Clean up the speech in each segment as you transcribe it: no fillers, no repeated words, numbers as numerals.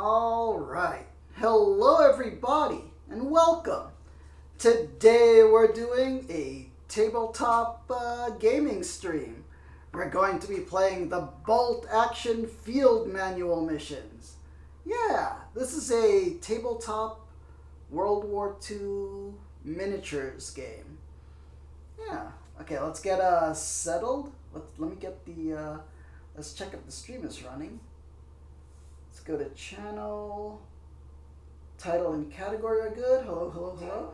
All right. Hello, everybody, and welcome. Today we're doing a tabletop gaming stream. We're going to be playing the Bolt Action Field Manual missions. Yeah, this is a tabletop World War II miniatures game. Yeah. Okay, let's get settled. Let me get the. Let's check if the stream is running. Let's go to channel. Title and category are good. Hello, hello, hello.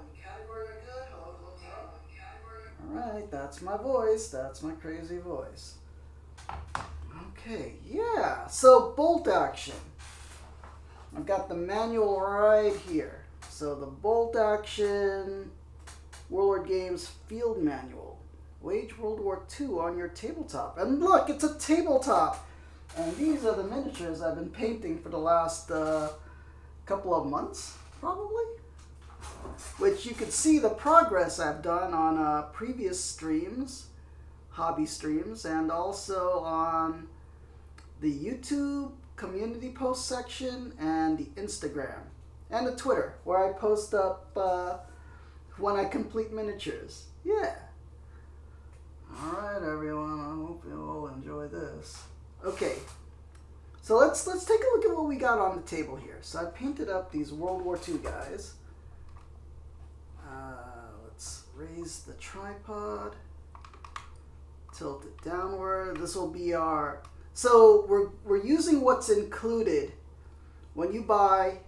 Alright, that's my voice. That's my crazy voice. Okay, yeah. So, Bolt Action. I've got the manual right here. So, the Bolt Action World War Games Field Manual. Wage World War II on your tabletop. And look, it's a tabletop! And these are the miniatures I've been painting for the last couple of months, probably. Which you could see the progress I've done on previous streams, hobby streams, and also on the YouTube community post section and the Instagram and the Twitter, where I post up when I complete miniatures. Yeah. All right, everyone. I hope you all enjoy this. Okay. So let's take a look at what we got on the table here. So I painted up these World War II guys. Let's raise the tripod, tilt it downward. This will be our. So we're using what's included when you buy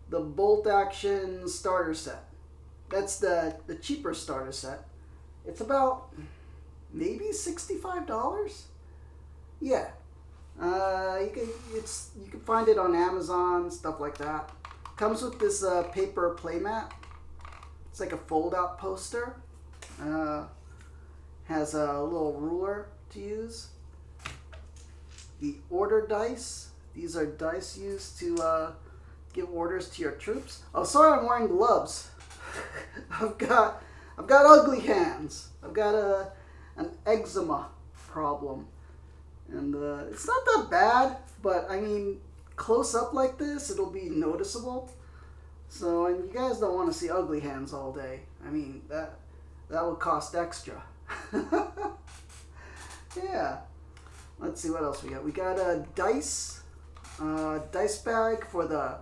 the Bolt Action starter set. That's the cheaper starter set. It's about maybe $65. Yeah. You can find it on Amazon, stuff like that. Comes with this paper playmat. It's like a fold-out poster. Has a little ruler to use. The order dice. These are dice used to give orders to your troops. Oh, sorry, I'm wearing gloves. I've got ugly hands. I've got an eczema problem. And it's not that bad, but I mean, close up like this, it'll be noticeable. So, and you guys don't want to see ugly hands all day. I mean, that would cost extra. Yeah. Let's see what else we got. We got a dice bag for the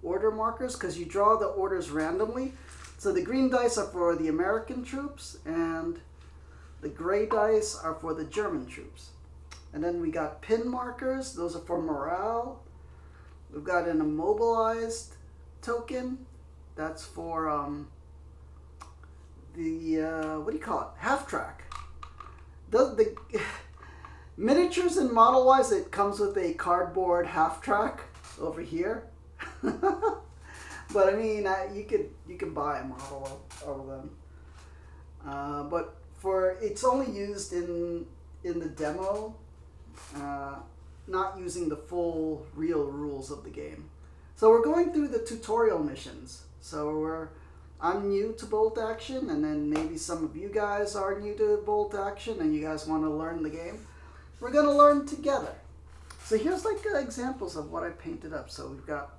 order markers, because you draw the orders randomly. So the green dice are for the American troops, and the gray dice are for the German troops. And then we got pin markers. Those are for morale. We've got an immobilized token. That's for what do you call it? Half track. The miniatures and model wise, it comes with a cardboard half track over here. But I mean, you can buy a model of them. But it's only used in the demo. Not using the full real rules of the game. So we're going through the tutorial missions. So I'm new to Bolt Action, and then maybe some of you guys are new to Bolt Action and you guys want to learn the game. We're going to learn together. So here's like examples of what I painted up. So we've got,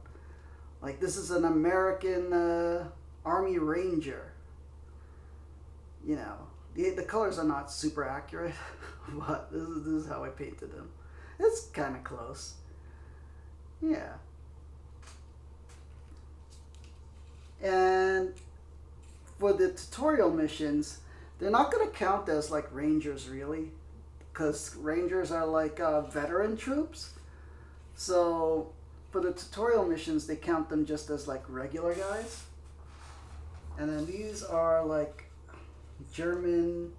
like, this is an American Army Ranger. You know, the colors are not super accurate, but this is how I painted them. It's kind of close. Yeah. And for the tutorial missions, they're not going to count as like Rangers really, because Rangers are like veteran troops. So for the tutorial missions, they count them just as like regular guys. And then these are like German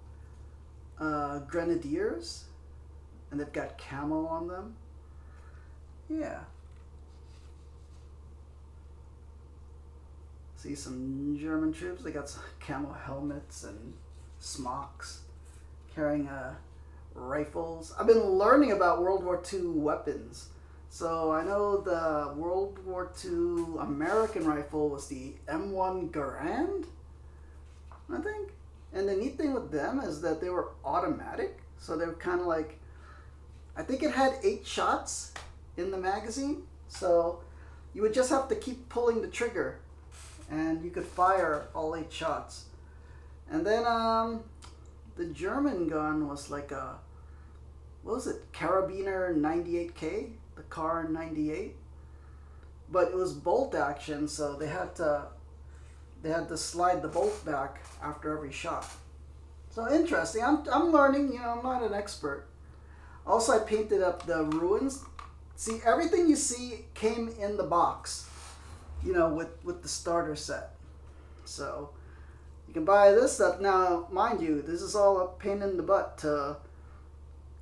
grenadiers, and they've got camo on them. Yeah. See some German troops. They got some camo helmets and smocks, carrying rifles. I've been learning about World War II weapons. So I know the World War II American rifle was the M1 Garand, I think. And the neat thing with them is that they were automatic. So they were kind of like, I think it had 8 shots in the magazine. So you would just have to keep pulling the trigger, and you could fire all 8 shots. And then the German gun was like a, what was it, Carabiner 98K, the Car 98. But it was bolt action, so they had to slide the bolt back after every shot. So interesting. I'm learning. I'm not an expert. Also, I painted up the ruins. See, everything you see came in the box, with the starter set. So you can buy this stuff. Now, mind you, this is all a pain in the butt to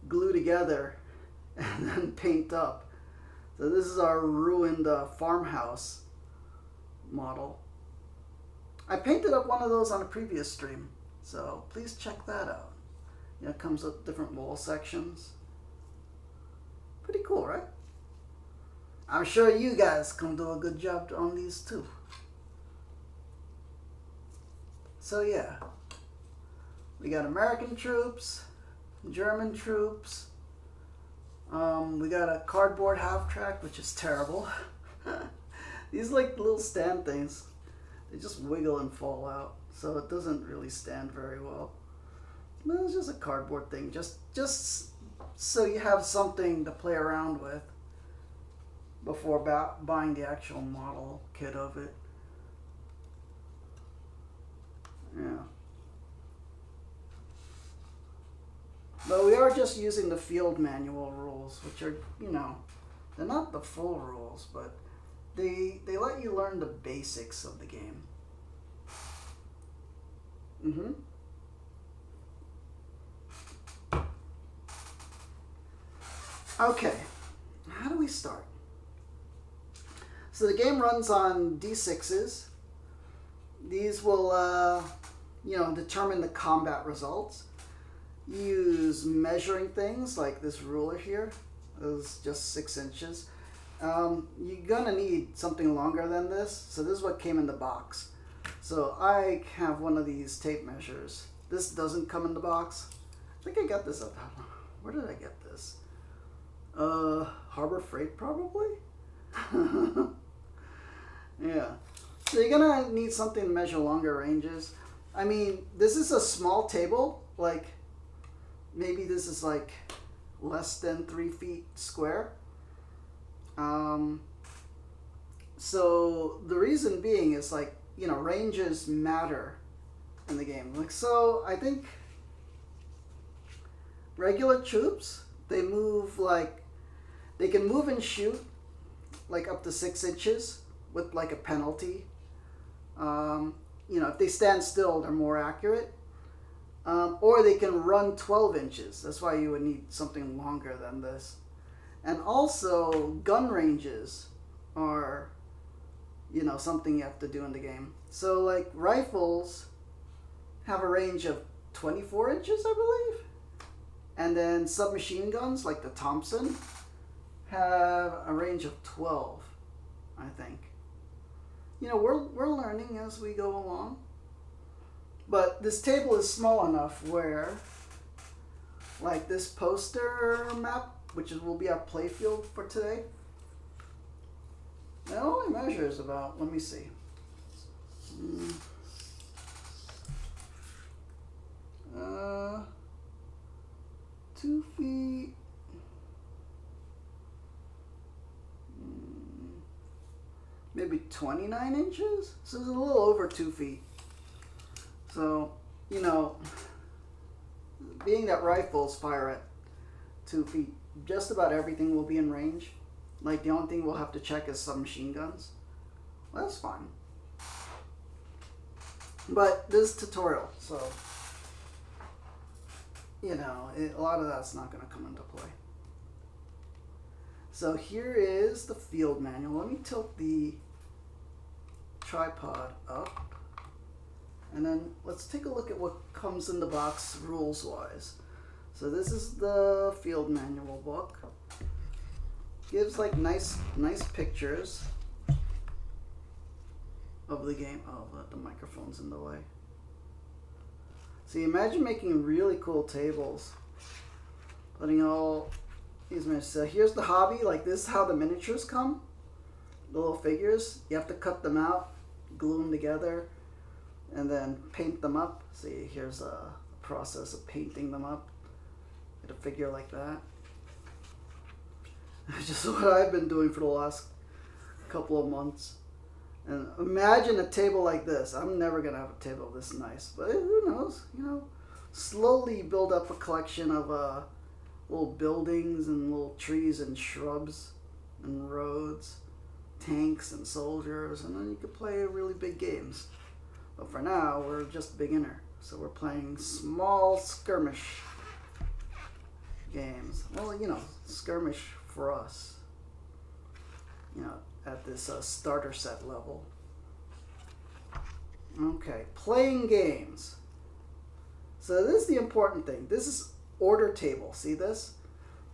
glue together and then paint up. So this is our ruined farmhouse model. I painted up one of those on a previous stream, so please check that out. It comes with different wall sections. Pretty cool, right? I'm sure you guys can do a good job on these too. So yeah, we got American troops, German troops. We got a cardboard half-track, which is terrible. These like little stand things, they just wiggle and fall out, so it doesn't really stand very well. But it's just a cardboard thing, just so you have something to play around with before buying the actual model kit of it. Yeah. But we are just using the field manual rules, which are, they're not the full rules, but they let you learn the basics of the game. Okay, how do we start? So the game runs on D6s. These will, determine the combat results. Use measuring things like this ruler here. It's just 6 inches. You're gonna need something longer than this, so this is what came in the box. So I have one of these tape measures. This doesn't come in the box. I think I got this up. Where did I get this? Harbor Freight probably? Yeah. So you're gonna need something to measure longer ranges. I mean, this is a small table, like maybe this is like less than 3 feet square. So the reason being is like, ranges matter in the game. Like, so I think regular troops, they move like, they can move and shoot like up to 6 inches with like a penalty. If they stand still, they're more accurate. Or they can run 12 inches. That's why you would need something longer than this. And also, gun ranges are, something you have to do in the game. So, like, rifles have a range of 24 inches, I believe. And then submachine guns, like the Thompson, have a range of 12, I think. We're learning as we go along. But this table is small enough where, like this poster map, which will be our playfield for today, it only measures about, let me see, 2 feet, maybe 29 inches? So it's a little over 2 feet. So, being that rifles fire at 2 feet, just about everything will be in range. Like, the only thing we'll have to check is submachine guns. Well, that's fine. But this is tutorial, so, a lot of that's not going to come into play. So here is the field manual. Let me tilt the tripod up. And then let's take a look at what comes in the box rules-wise. So this is the field manual book. Gives like nice pictures of the game. Oh, the microphone's in the way. So you imagine making really cool tables. Putting all these miniatures. So here's the hobby. Like, this is how the miniatures come. the little figures. You have to cut them out, glue them together, and then paint them up. See, here's a process of painting them up. Get a figure like that. It's just what I've been doing for the last couple of months. And imagine a table like this. I'm never gonna have a table this nice, but who knows? You know, slowly build up a collection of little buildings and little trees and shrubs and roads, tanks and soldiers, and then you could play really big games. But for now, we're just beginner, so we're playing small skirmish games. Well, you know, skirmish for us. You know, at this starter set level. Okay, playing games. So this is the important thing. This is order table. See this?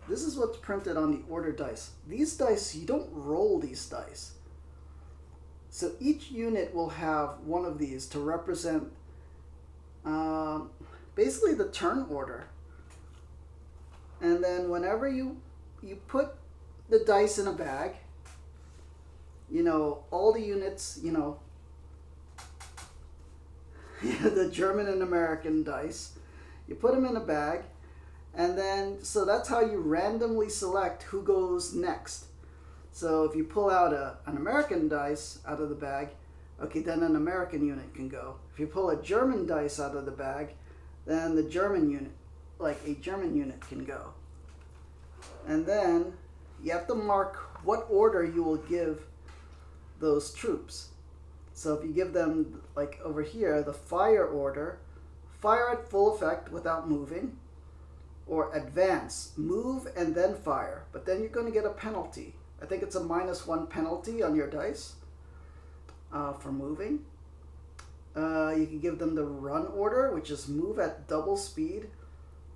This is what's printed on the order dice. These dice, you don't roll these dice. So each unit will have one of these to represent basically the turn order. And then whenever you put the dice in a bag, you know, all the units, you know, the German and American dice, you put them in a bag, and then, so that's how you randomly select who goes next. So if you pull out an American dice out of the bag, okay, then an American unit can go. If you pull a German dice out of the bag, then the German unit, like a German unit can go. And then you have to mark what order you will give those troops. So if you give them, like over here, the fire order, fire at full effect without moving, or advance, move and then fire, but then you're going to get a penalty. I think it's a -1 penalty on your dice for moving. You can give them the run order, which is move at double speed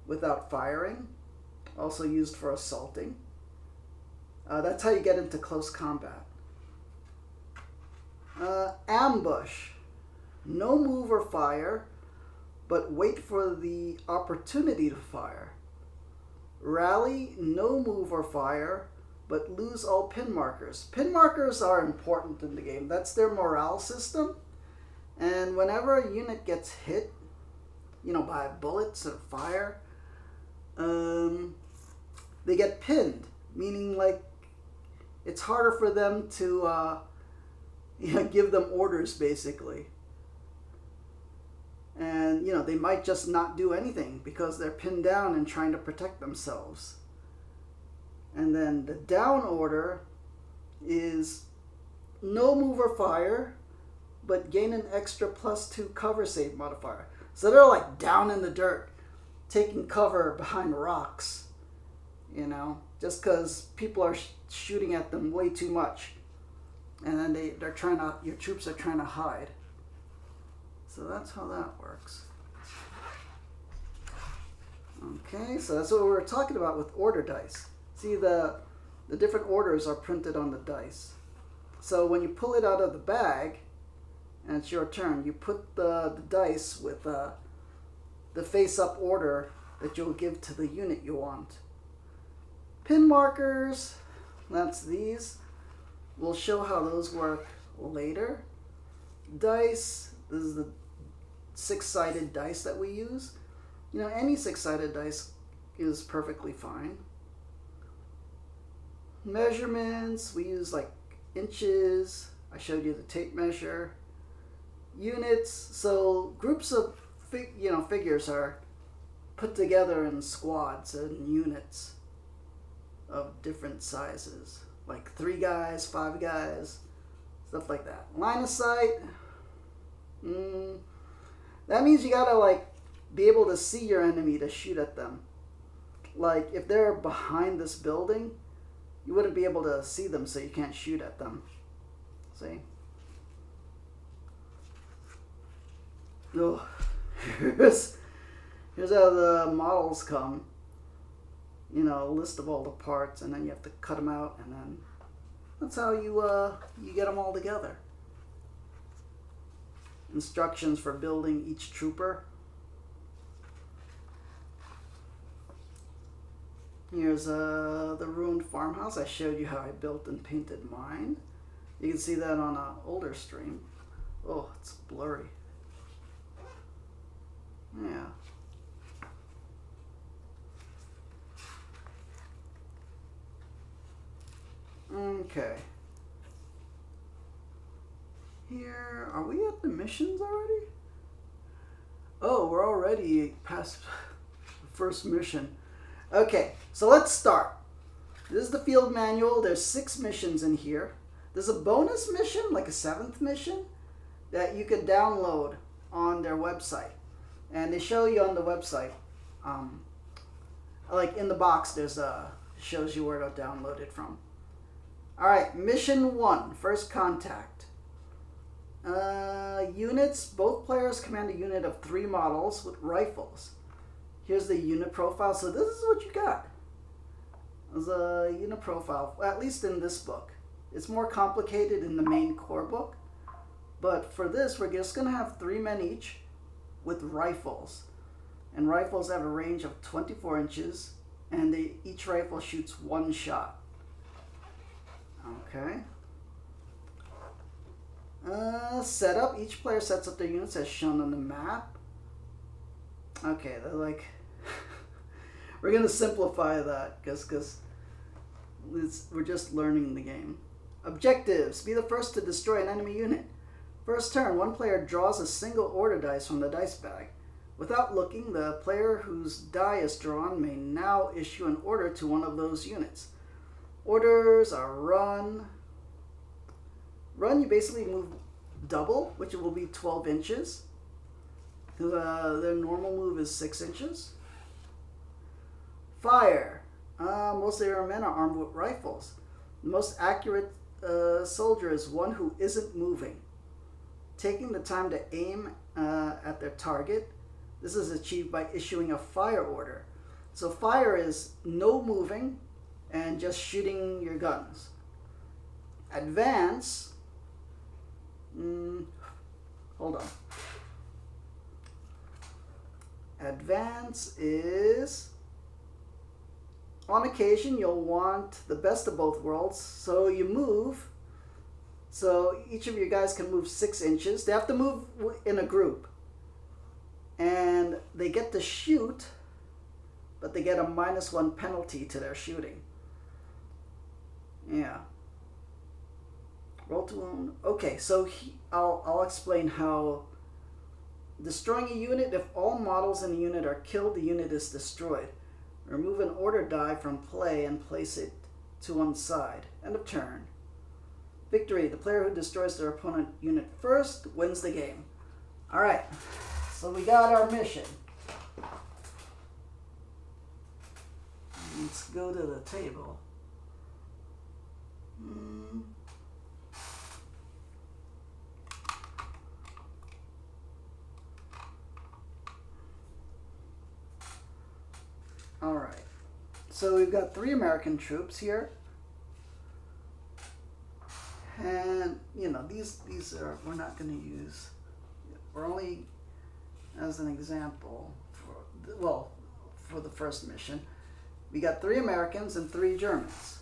without firing, also used for assaulting. That's how you get into close combat. Ambush, no move or fire, but wait for the opportunity to fire. Rally, no move or fire, but lose all pin markers. Pin markers are important in the game. That's their morale system. And whenever a unit gets hit, you know, by bullets or fire, they get pinned, meaning like it's harder for them to you know, give them orders basically. And you know, they might just not do anything because they're pinned down and trying to protect themselves. And then the down order is no move or fire, but gain an extra +2 cover save modifier. So they're like down in the dirt, taking cover behind rocks, you know, just because people are shooting at them way too much. And then they're trying to, your troops are trying to hide. So that's how that works. Okay, so that's what we were talking about with order dice. See, the different orders are printed on the dice. So when you pull it out of the bag, and it's your turn, you put the dice with the face-up order that you'll give to the unit you want. Pin markers, that's these. We'll show how those work later. Dice, this is the 6-sided dice that we use. You know, any 6-sided dice is perfectly fine. Measurements, we use like inches. I showed you the tape measure. Units, so groups of figures are put together in squads and units of different sizes, like 3 guys, 5 guys, stuff like that. Line of sight, that means you gotta like be able to see your enemy to shoot at them. Like if they're behind this building, you wouldn't be able to see them, so you can't shoot at them. See? Oh, here's how the models come. You know, a list of all the parts, and then you have to cut them out, and then that's how you get them all together. Instructions for building each trooper. Here's the ruined farmhouse. I showed you how I built and painted mine. You can see that on an older stream. Oh, it's blurry. Yeah. Okay. Here, are we at the missions already? Oh, we're already past the first mission. Okay, so let's start. This is the field manual. There's 6 missions in here. There's a bonus mission, like a 7th mission, that you can download on their website. And they show you on the website, like in the box, there's shows you where to download it from. All right, mission 1, first contact. Units, both players command a unit of 3 models with rifles. Here's the unit profile. So this is what you got. There's a unit profile, at least in this book. It's more complicated in the main core book. But for this, we're just going to have 3 men each with rifles. And rifles have a range of 24 inches, and each rifle shoots 1 shot. Okay. Setup. Each player sets up their units as shown on the map. Okay, they're like... we're going to simplify that because we're just learning the game. Objectives. Be the first to destroy an enemy unit. First turn, one player draws a single order dice from the dice bag. Without looking, the player whose die is drawn may now issue an order to one of those units. Orders are run. Run, you basically move double, which will be 12 inches. Their normal move is 6 inches. Fire. Most of your men are armed with rifles. The most accurate soldier is one who isn't moving. Taking the time to aim at their target. This is achieved by issuing a fire order. So fire is no moving and just shooting your guns. Advance. Hold on. Advance is, on occasion, you'll want the best of both worlds. So you move. So each of you guys can move 6 inches. They have to move in a group. And they get to shoot, but they get a -1 penalty to their shooting. Yeah. Roll to wound. Okay, so I'll explain how destroying a unit. If all models in the unit are killed, the unit is destroyed. Remove an order die from play and place it to one side. End of turn. Victory. The player who destroys their opponent unit first wins the game. All right. So we got our mission. Let's go to the table. All right. So we've got 3 American troops here. And, you know, these are, we're not going to use, we're only, as an example, for the first mission, we got 3 Americans and 3 Germans.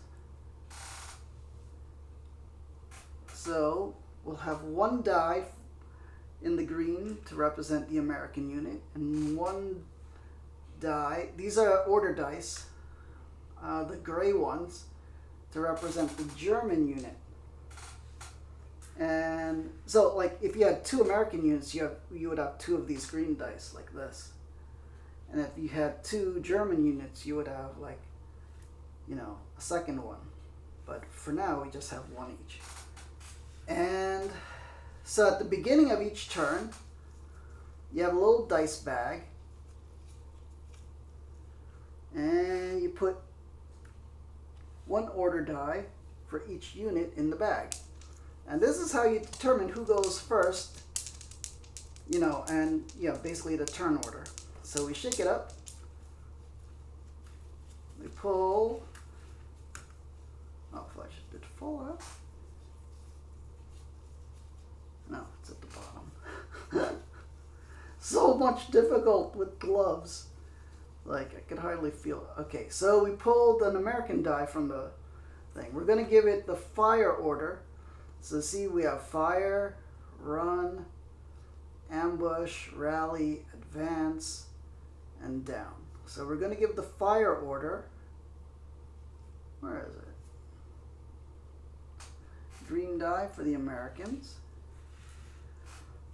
So we'll have 1 die in the green to represent the American unit, and 1 die, these are order dice, the gray ones, to represent the German unit. And so, like, if you had 2 American units, you would have 2 of these green dice, like this. And if you had 2 German units, you would have, like, you know, a second one. But for now, we just have 1 each. And so at the beginning of each turn, you have a little dice bag. And you put 1 order die for each unit in the bag. And this is how you determine who goes first, you know, and, you know, basically the turn order. So we shake it up. We pull. Oh, flesh. Did it fall out? No, it's at the bottom. So much difficult with gloves. Like, I could hardly feel it. Okay, so we pulled an American die from the thing. We're going to give it the fire order. So see, we have fire, run, ambush, rally, advance, and down. So we're going to give the fire order. Where is it? Green die for the Americans.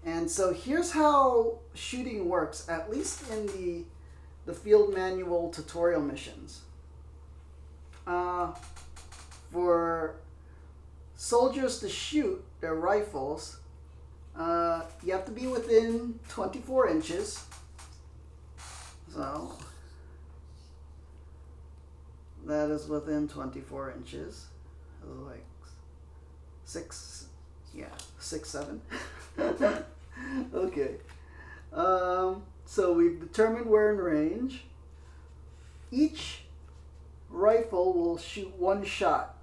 And so here's how shooting works, at least in the field manual tutorial missions. For soldiers to shoot their rifles, you have to be within 24 inches. So that is within 24 inches. Like 6, 7. Okay. So we've determined we're in range. Each rifle will shoot one shot.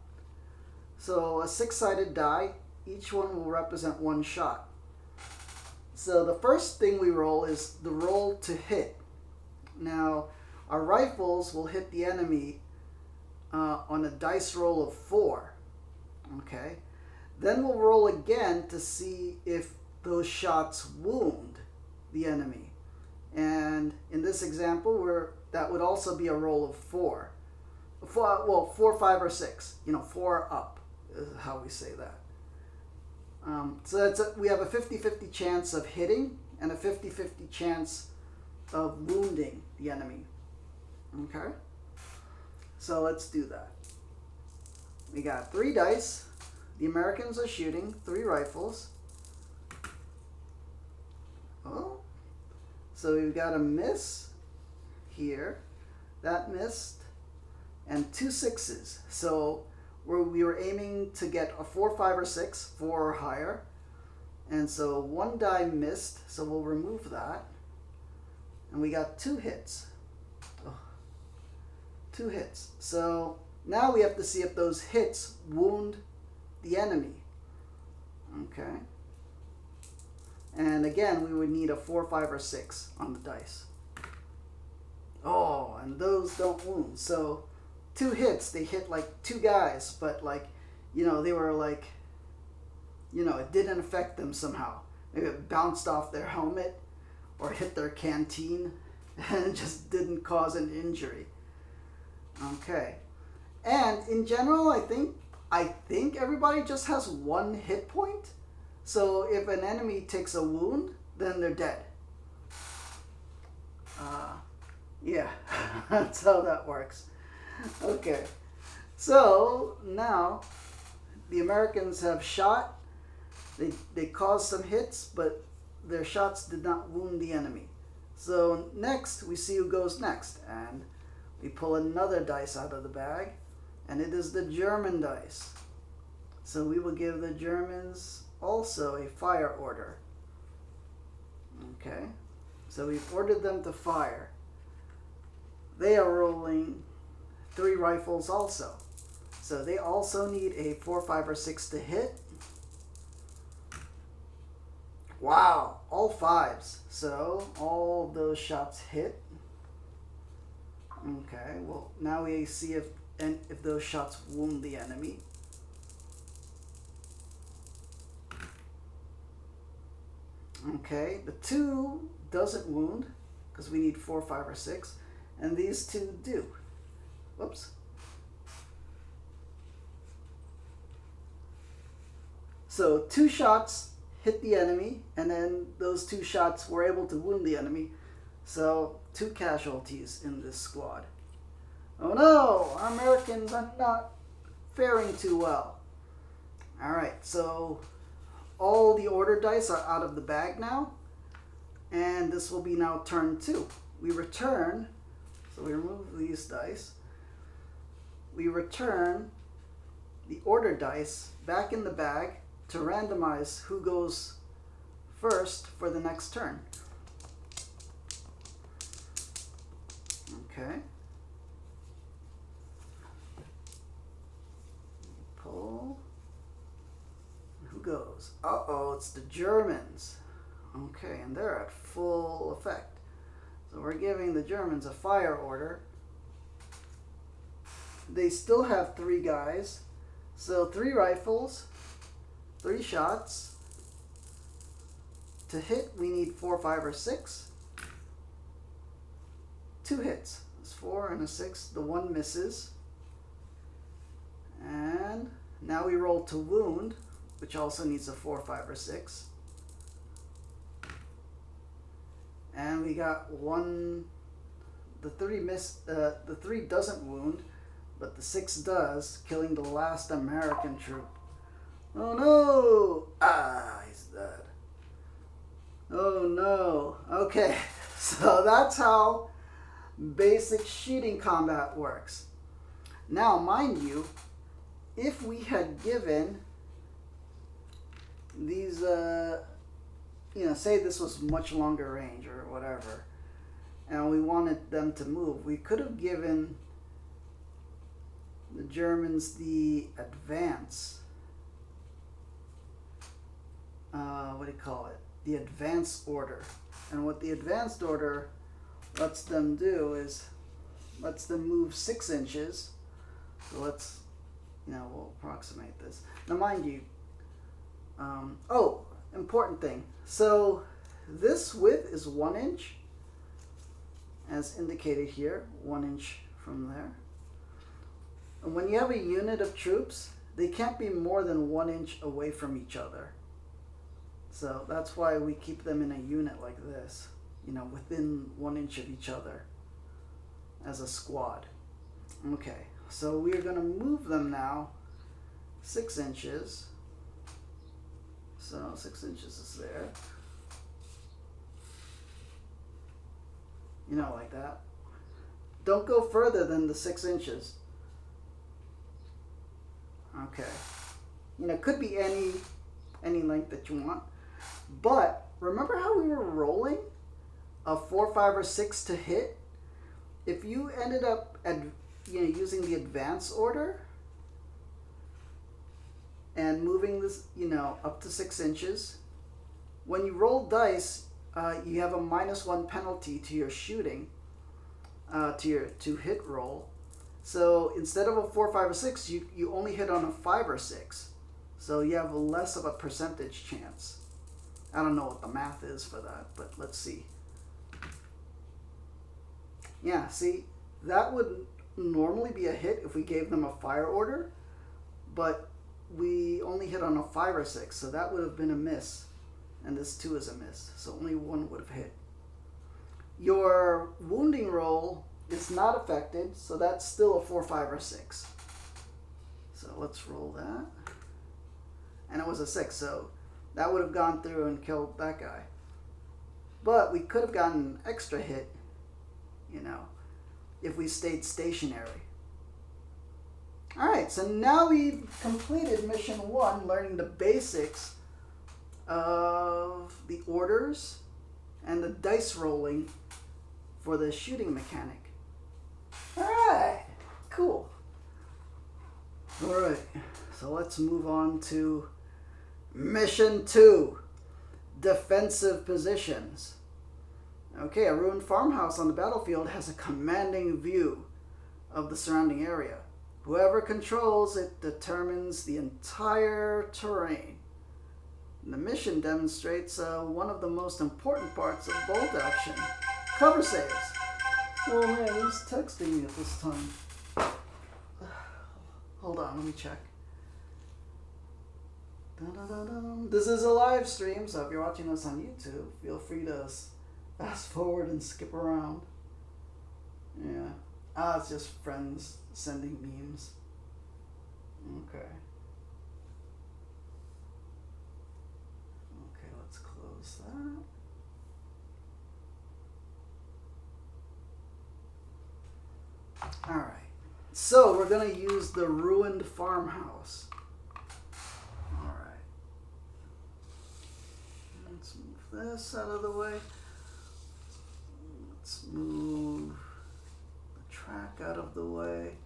So a 6-sided die, each one will represent one shot. So the first thing we roll is the roll to hit. Now, our rifles will hit the enemy on a dice roll of 4. Okay. Then we'll roll again to see if those shots wound the enemy. And in this example, that would also be a roll of 4. 4, 5, or 6. 4 up is how we say that. So we have a 50-50 chance of hitting and a 50-50 chance of wounding the enemy. Okay? So let's do that. We got 3 dice. The Americans are shooting 3 rifles. Oh. So we've got a miss here. That missed. And 2 6s. So we were aiming to get a 4, 5, or 6, 4 or higher. And so 1 die missed, so we'll remove that. And we got 2 hits. 2 hits. So now we have to see if those hits wound the enemy. Okay. And again, we would need a 4, 5, or 6 on the dice. Oh, and those don't wound. So 2 hits, they hit like 2 guys, but they were like, it didn't affect them somehow. Maybe it bounced off their helmet or hit their canteen and it just didn't cause an injury. Okay. And in general, I think everybody just has 1 hit point. So if an enemy takes a wound, then they're dead. Yeah, that's how that works. Okay, so now the Americans have shot. They caused some hits, but their shots did not wound the enemy. So next, we see who goes next. And we pull another dice out of the bag. And it is the German dice. So we will give the Germans also a fire order. Okay, so we've ordered them to fire. They are rolling 3 rifles also. So they also need a 4, 5, or 6 to hit. Wow, all 5s. So all of those shots hit. Okay, well now we see if those shots wound the enemy. Okay, the 2 doesn't wound because we need 4, 5, or 6. And these 2 do. Whoops. So 2 shots hit the enemy, and then those 2 shots were able to wound the enemy. So 2 casualties in this squad. Oh no, our Americans are not faring too well. Alright, so all the order dice are out of the bag now. And this will be now turn 2. We return, so we remove these dice. We return the order dice back in the bag to randomize who goes first for the next turn. Okay. Pull. Who goes? Uh-oh, it's the Germans. Okay, and they're at full effect. So we're giving the Germans a fire order. They still have 3 guys. So 3 rifles, 3 shots. To hit, we need 4, 5, or 6. 2 hits. It's 4 and a 6. The 1 misses. And now we roll to wound, which also needs a 4, 5, or 6. And we got 1. The 3 doesn't wound, but the 6 does, killing the last American troop. Oh no! Ah, he's dead. Oh no. Okay, so that's how basic shooting combat works. Now, mind you, if we had given these, say this was much longer range or whatever, and we wanted them to move, we could have given the Germans the advance. What do you call it? The advance order. And what the advanced order lets them do is lets them move 6 inches. So let's, we'll approximate this. Now, mind you, important thing. So this width is 1 inch, as indicated here, 1 inch from there. And when you have a unit of troops, they can't be more than 1 inch away from each other. So that's why we keep them in a unit like this, within 1 inch of each other as a squad. Okay, so we're going to move them now 6 inches. So 6 inches is there. Like that. Don't go further than the 6 inches. Okay. Could be any length that you want. But remember how we were rolling a 4, 5, or 6 to hit? If you ended up using the advance order and moving this, up to 6 inches, when you roll dice, you have a -1 penalty to your shooting, to hit roll. So instead of a 4, 5, or 6, you only hit on a 5 or 6. So you have less of a percentage chance. I don't know what the math is for that, but let's see. Yeah, see, that would normally be a hit if we gave them a fire order, but we only hit on a 5 or 6, so that would have been a miss. And this too is a miss, so only 1 would have hit. Your wounding roll is not affected, so that's still a 4, 5, or 6. So let's roll that. And it was a 6, so that would have gone through and killed that guy. But we could have gotten an extra hit, if we stayed stationary. Alright, so now we've completed mission 1, learning the basics of the orders and the dice rolling for the shooting mechanic. Alright, cool. Alright, so let's move on to mission 2, defensive positions. Okay, a ruined farmhouse on the battlefield has a commanding view of the surrounding area. Whoever controls it determines the entire terrain. The mission demonstrates one of the most important parts of bolt action, cover saves. Oh man, who's texting me at this time? Hold on, let me check. Dun-dun-dun-dun. This is a live stream, so if you're watching us on YouTube, feel free to fast forward and skip around. Yeah. It's just friends sending memes. Okay. Okay, let's close that. Alright. So we're going to use the ruined farmhouse. Alright. Let's move this out of the way. Let's move the track out of the way.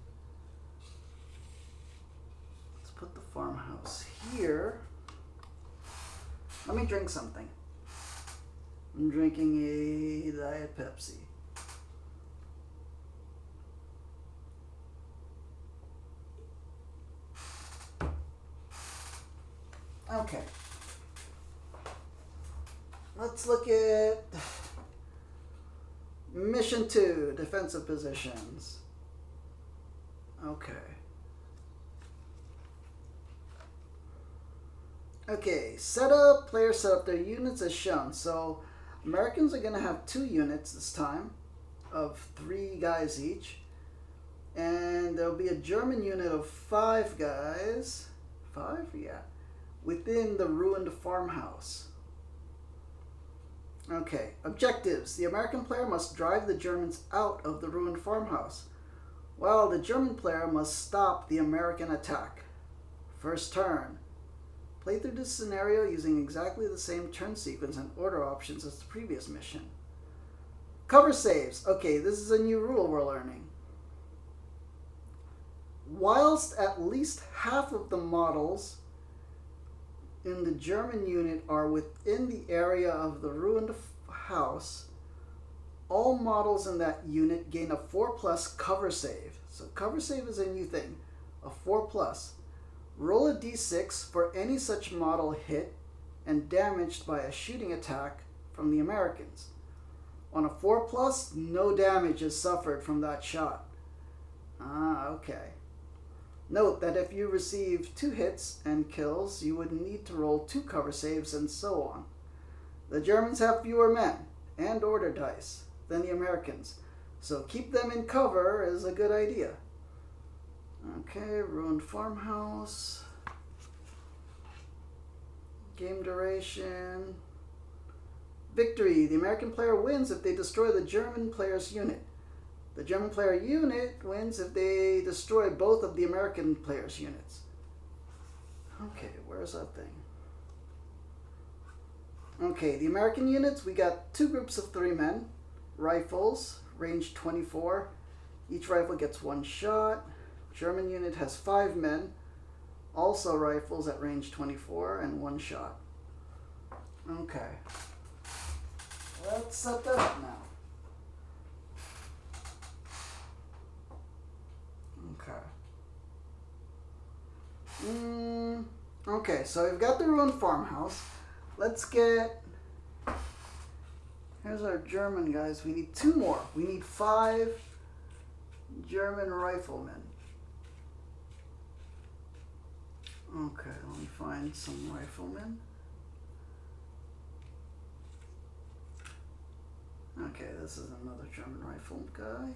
Let's put the farmhouse here. Let me drink something. I'm drinking a Diet Pepsi. Okay. Let's look at Mission 2, defensive positions. Okay. Okay, players set up their units as shown. So Americans are going to have 2 units this time of 3 guys each. And there'll be a German unit of 5 guys. 5? Yeah. Within the ruined farmhouse. Okay, objectives. The American player must drive the Germans out of the ruined farmhouse, while the German player must stop the American attack. First turn. Play through this scenario using exactly the same turn sequence and order options as the previous mission. Cover saves. Okay, this is a new rule we're learning. Whilst at least half of the models in the German unit are within the area of the ruined house, all models in that unit gain a 4+ cover save. So cover save is a new thing, a 4+. Roll a d6 for any such model hit and damaged by a shooting attack from the Americans. On a 4+, no damage is suffered from that shot. Okay. Note that if you receive 2 hits and kills, you would need to roll 2 cover saves and so on. The Germans have fewer men and order dice than the Americans, so keep them in cover is a good idea. Okay, ruined farmhouse. Game duration. Victory. The American player wins if they destroy the German player's unit. The German player unit wins if they destroy both of the American player's units. Okay, where's that thing? Okay, the American units, we got 2 groups of 3 men. Rifles, range 24. Each rifle gets 1 shot. German unit has 5 men, also rifles at range 24 and 1 shot. Okay. Let's set that up now. Okay. Okay, so we've got the ruined farmhouse. Let's get... Here's our German guys. We need 2 more. We need 5 German riflemen. Okay, let me find some riflemen. Okay, this is another German rifle guy.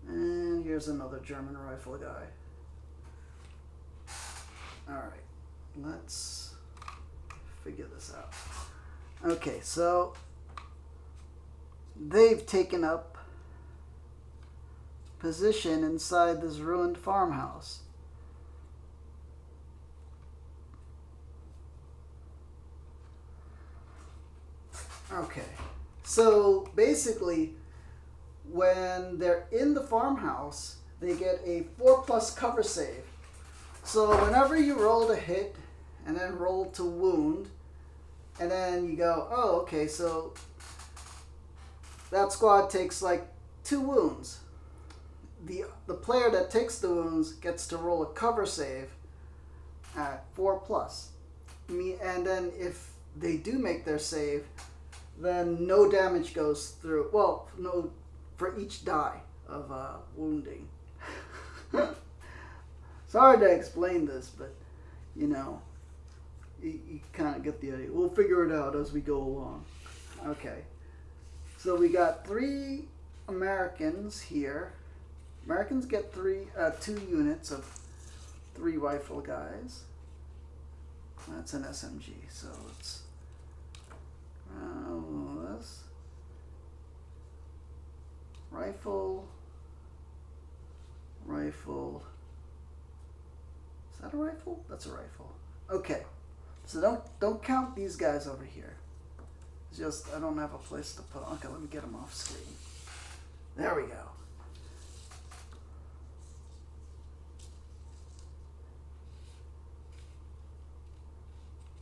And here's another German rifle guy. Alright, let's figure this out. Okay, so they've taken up position inside this ruined farmhouse. Okay, so basically when they're in the farmhouse, they get a 4+ cover save. So whenever you roll to hit and then roll to wound, and then you go, oh, okay, so that squad takes like 2 wounds. The player that takes the wounds gets to roll a cover save at 4+. And then if they do make their save, then no damage goes through. Well, no, for each die of wounding. Sorry to explain this, but you know, you kind of get the idea. We'll figure it out as we go along. Okay, so we got 3 Americans here. Americans get 2 units of 3 rifle guys. That's an SMG, so let's this. Rifle. Is that a rifle? That's a rifle. Okay, so don't count these guys over here. It's just I don't have a place to put. Okay, let me get them off screen. There we go.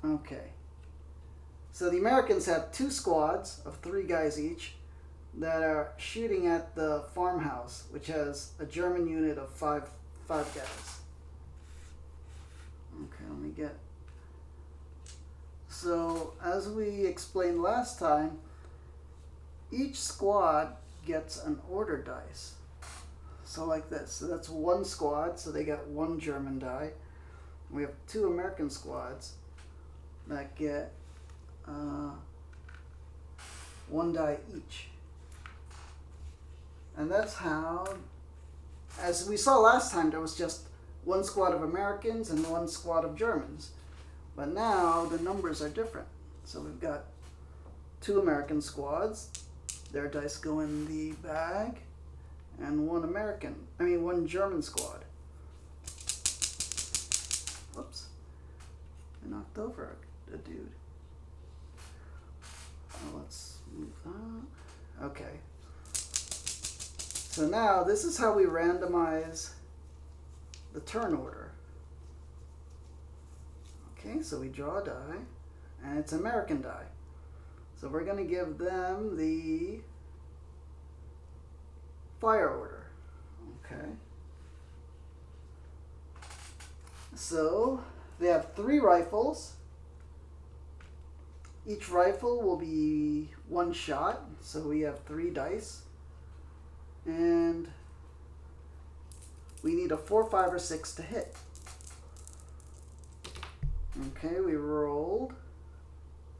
Okay. So the Americans have 2 squads of 3 guys each that are shooting at the farmhouse, which has a German unit of 5 guys. Okay, let me get... So, as we explained last time, each squad gets an order dice. So like this. So that's one squad, so they get one German die. We have two American squads that get one die each. And that's how, as we saw last time, there was just one squad of Americans and one squad of Germans. But now the numbers are different. So we've got two American squads. Their dice go in the bag. And one German squad. Whoops. I knocked over a dude. Well, let's move that. Okay. So now this is how we randomize the turn order. Okay, so we draw a die, and it's American die. So we're going to give them the fire order. Okay. So they have 3 rifles. Each rifle will be 1 shot, so we have 3 dice. And we need a 4, 5, or 6 to hit. Okay, we rolled.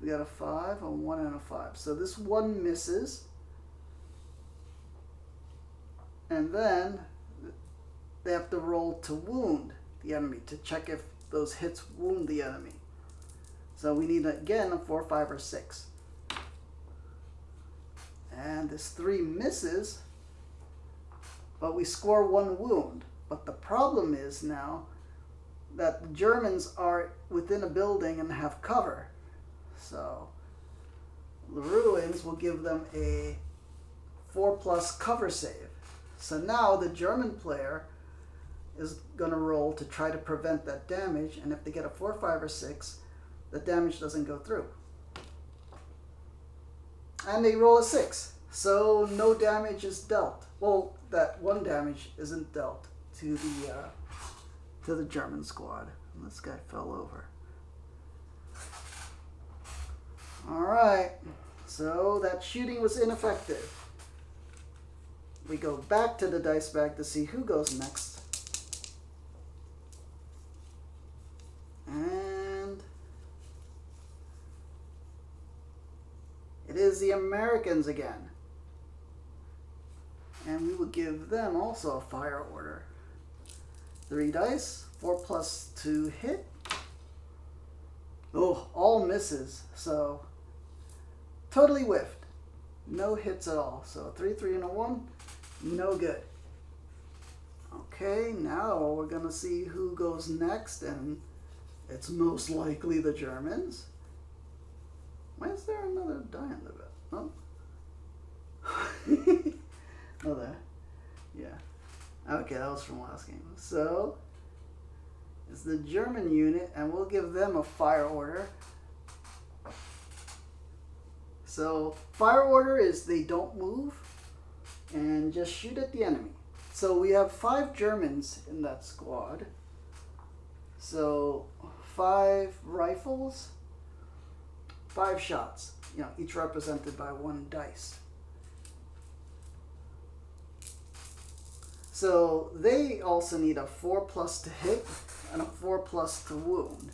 We got a 5, a 1, and a 5. So this one misses. And then they have to roll to wound the enemy, to check if those hits wound the enemy. So we need, again, a 4, 5, or 6. And this 3 misses, but we score 1 wound. But the problem is now that the Germans are within a building and have cover. So the Ruins will give them a 4+ cover save. So now the German player is going to roll to try to prevent that damage, and if they get a 4, 5, or 6, the damage doesn't go through. And they roll a 6, so no damage is dealt. Well, that 1 damage isn't dealt to the German squad. And this guy fell over. Alright, so that shooting was ineffective. We go back to the dice bag to see who goes next. And it is the Americans again. And we will give them also a fire order. 3 dice, 4+ to hit. Oh, all misses. So totally whiffed. No hits at all. So 3, 3, and a 1. No good. Okay, now we're going to see who goes next, and it's most likely the Germans. Why is there another die in the bed? Oh. Oh, there. Yeah. Okay, that was from last game. So it's the German unit, and we'll give them a fire order. So fire order is they don't move and just shoot at the enemy. So we have 5 Germans in that squad. So 5 rifles, 5 shots, each represented by 1 dice. So they also need a 4+ to hit and a 4+ to wound.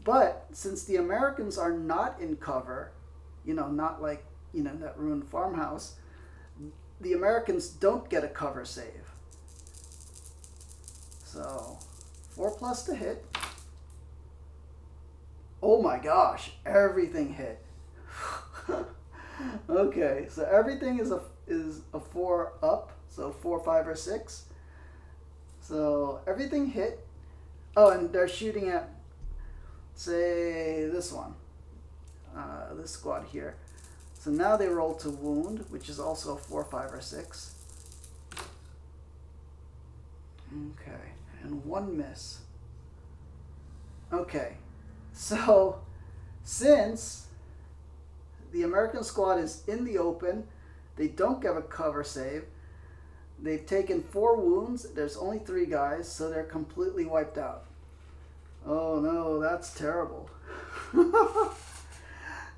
But since the Americans are not in cover, not like, that ruined farmhouse, the Americans don't get a cover save. So 4+ to hit. Oh my gosh, everything hit. Okay, so everything is a 4 up, so 4, 5, or 6. So everything hit. Oh, and they're shooting at, say, this one, this squad here. So now they roll to wound, which is also a 4, 5, or 6. Okay, and 1 miss. Okay, so since the American squad is in the open, they don't get a cover save. They've taken 4 wounds. There's only 3 guys, so they're completely wiped out. Oh no, that's terrible.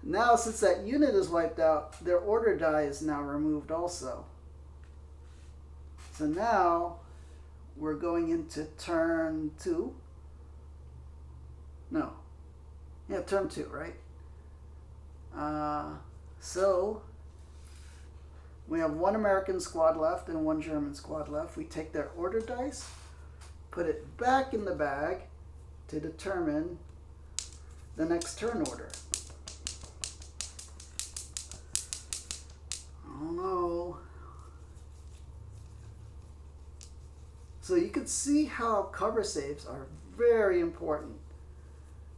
Now, since that unit is wiped out, their order die is now removed also. So now we're going into turn 2. No. Yeah, turn 2, right? So we have one American squad left and one German squad left. We take their order dice, put it back in the bag to determine the next turn order. Oh no. So you can see how cover saves are very important.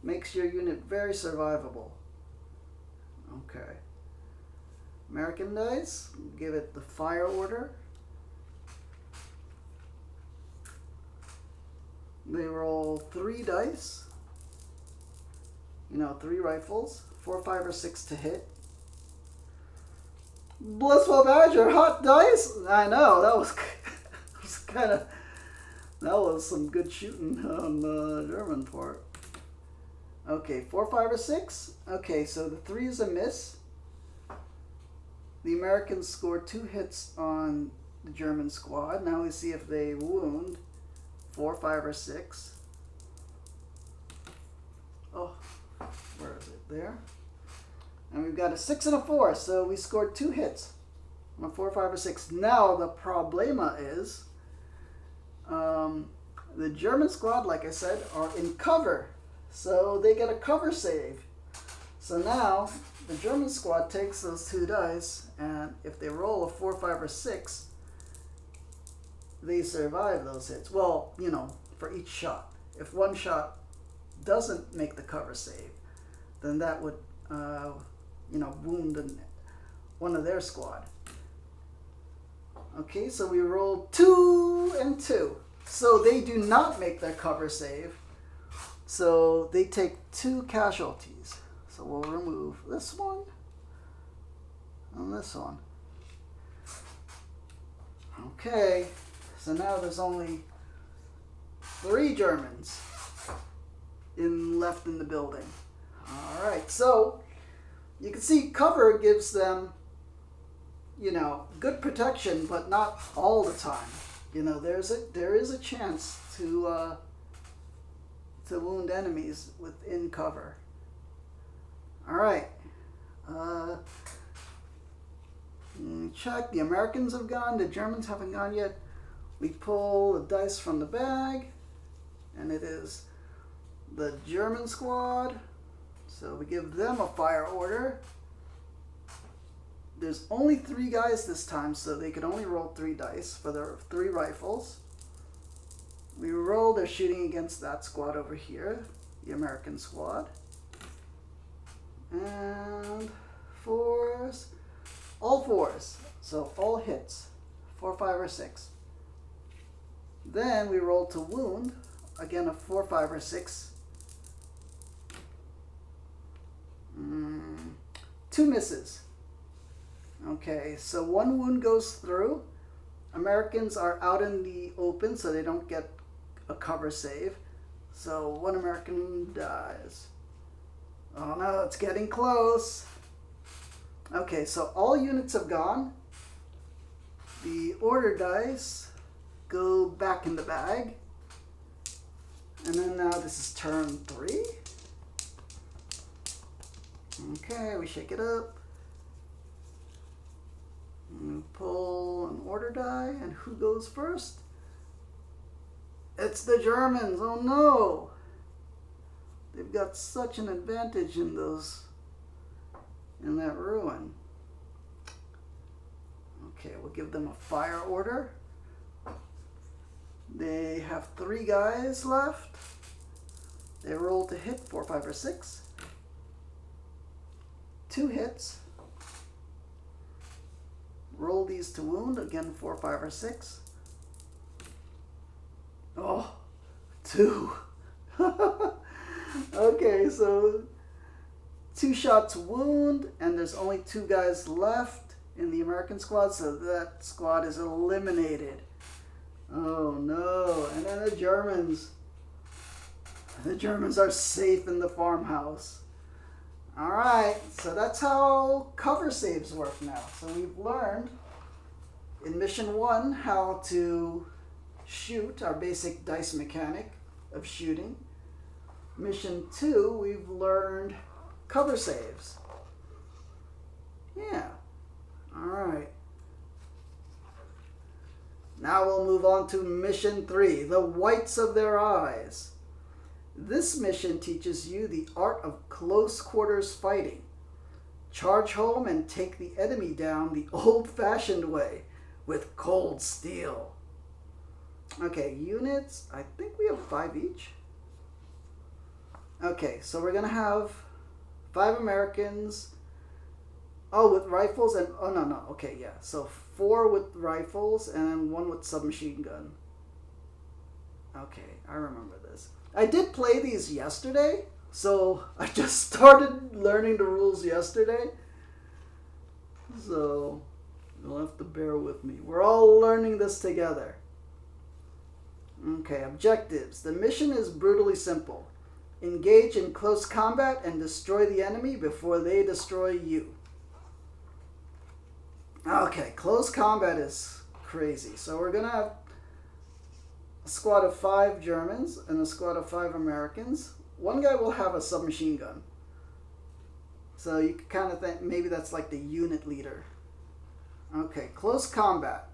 Makes your unit very survivable. Okay. American dice, give it the fire order. They roll 3 dice. 3 rifles. 4, 5, or 6 to hit. Blissful Badger, hot dice. I know, that was that was some good shooting on the German part. Okay, 4, 5, or 6. Okay, so the 3 is a miss. The Americans scored 2 hits on the German squad. Now we see if they wound. 4, 5, or 6. Oh, where is it? There. And we've got a 6 and a 4, so we scored 2 hits on a 4, 5, or 6. Now the problema is the German squad, like I said, are in cover. So they get a cover save. So now the German squad takes those 2 dice, and if they roll a 4, 5, or 6, they survive those hits. Well, for each shot. If one shot doesn't make the cover save, then that would, wound one of their squad. Okay, so we rolled 2 and 2. So they do not make their cover save. So they take 2 casualties. So we'll remove this one and this one. Okay, so now there's only 3 Germans left in the building. All right, so you can see cover gives them, good protection, but not all the time. There is a chance to wound enemies within cover. All right. Check. The Americans have gone. The Germans haven't gone yet. We pull the dice from the bag, and it is the German squad. So we give them a fire order. There's only 3 guys this time, so they could only roll 3 dice for their 3 rifles. We roll, they're shooting against that squad over here, the American squad. And 4s, all 4s, so all hits, 4, 5, or 6. Then we roll to wound, again a 4, 5, or 6. 2 misses. Okay, so 1 wound goes through. Americans are out in the open, so they don't get a cover save. So 1 American dies. Oh no, it's getting close. Okay, so all units have gone. The order dice go back in the bag. And then now this is turn 3. Okay, we shake it up. And pull an order die, and who goes first? It's the Germans. Oh no! They've got such an advantage in that ruin. Okay, we'll give them a fire order. They have 3 guys left. They roll to hit 4, 5, or 6. 2 hits. Roll these to wound, again 4, 5, or 6. Oh, 2. Okay, so 2 shots wound, and there's only 2 guys left in the American squad, so that squad is eliminated. Oh no, and then the Germans. The Germans are safe in the farmhouse. Alright, so that's how cover saves work now. So we've learned in mission 1 how to shoot, our basic dice mechanic of shooting. Mission 2, we've learned cover saves. Yeah. Alright. Now we'll move on to mission 3, the whites of their eyes. This mission teaches you the art of close quarters fighting. Charge home and take the enemy down the old-fashioned way with cold steel. Okay, units, I think we have 5 each. Okay, so we're going to have 5 Americans. Oh, with rifles and... Oh, no. Okay, yeah. So 4 with rifles and 1 with submachine gun. Okay, I remember this. I did play these yesterday, so I just started learning the rules yesterday. So you'll have to bear with me. We're all learning this together. Okay, objectives. The mission is brutally simple. Engage in close combat and destroy the enemy before they destroy you. Okay, close combat is crazy. So we're going to have a squad of 5 Germans and a squad of 5 Americans. One guy will have a submachine gun. So you can kind of think maybe that's like the unit leader. Okay, close combat.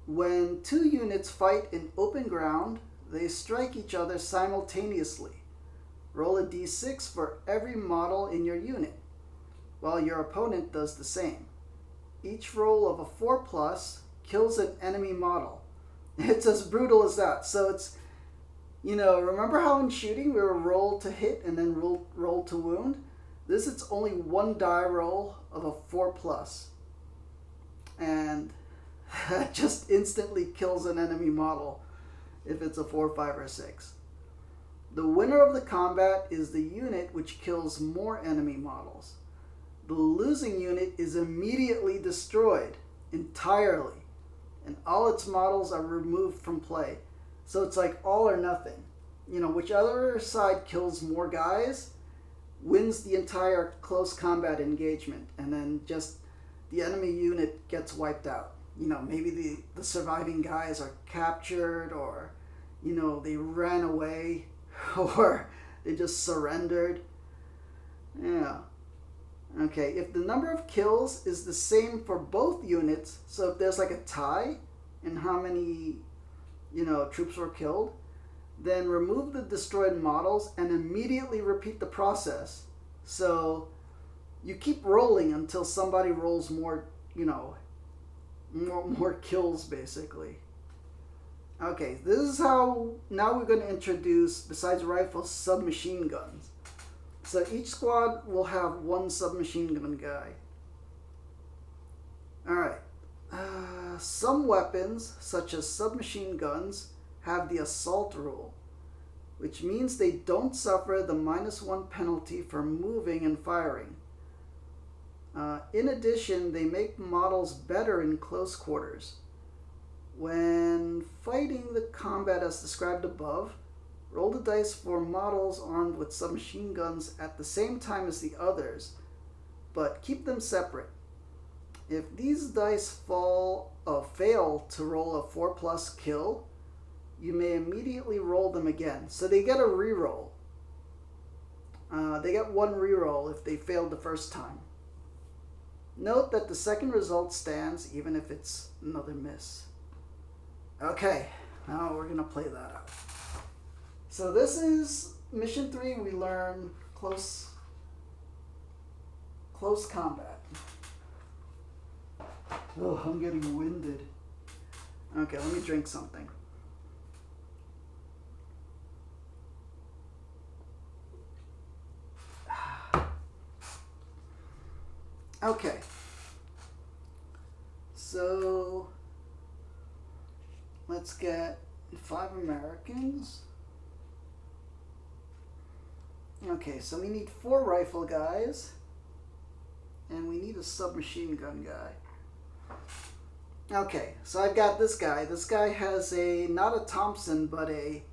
When 2 units fight in open ground, they strike each other simultaneously. Roll a d6 for every model in your unit, while your opponent does the same. Each roll of a 4+ kills an enemy model. It's as brutal as that. So it's, remember how in shooting we were roll to hit and then roll to wound? This, it's only 1 die roll of a 4+. And that just instantly kills an enemy model if it's a 4, 5, or 6. The winner of the combat is the unit which kills more enemy models. The losing unit is immediately destroyed entirely, and all its models are removed from play. So it's like all or nothing. Whichever side kills more guys wins the entire close combat engagement, and then just the enemy unit gets wiped out. Maybe the surviving guys are captured, or, they ran away, or they just surrendered. Yeah. Okay, if the number of kills is the same for both units, so if there's like a tie in how many, troops were killed, then remove the destroyed models and immediately repeat the process. So you keep rolling until somebody rolls more, more kills, basically. Okay, this is how, now we're going to introduce, besides rifles, submachine guns. So each squad will have 1 submachine gun guy. Alright. Some weapons, such as submachine guns, have the assault rule, which means they don't suffer the -1 penalty for moving and firing. In addition, they make models better in close quarters. When fighting the combat as described above, roll the dice for models armed with submachine guns at the same time as the others, but keep them separate. If these dice fail to roll a 4+ kill, you may immediately roll them again. So they get a reroll. They get 1 reroll if they failed the first time. Note that the second result stands even if it's another miss. Okay, now we're going to play that out. So this is mission 3. We learn close combat. Oh, I'm getting winded. Okay, let me drink something. Okay. So let's get 5 Americans. Okay, so we need 4 rifle guys, and we need a submachine gun guy. Okay, so I've got this guy. This guy has not a Thompson, but a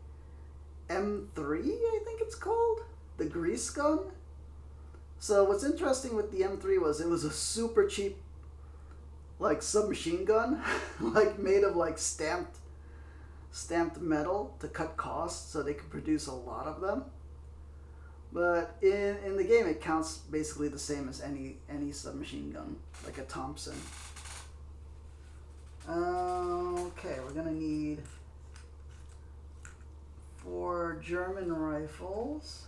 M3, I think it's called, the grease gun. So what's interesting with the M3 was it was a super cheap like submachine gun, like made of like stamped metal to cut costs so they could produce a lot of them. But in the game it counts basically the same as any submachine gun, like a Thompson. Okay, we're gonna need 4 German rifles.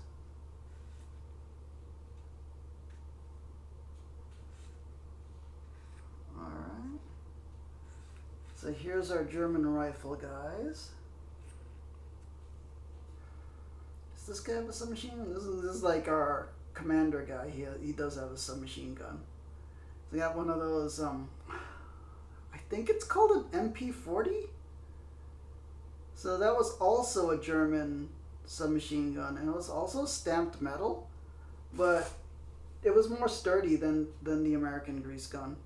Alright. So here's our German rifle guys. Does this guy have a submachine gun? This is like our commander guy. He does have a submachine gun. So we got one of those, I think it's called an MP40. So that was also a German submachine gun, and it was also stamped metal, but it was more sturdy than the American grease gun.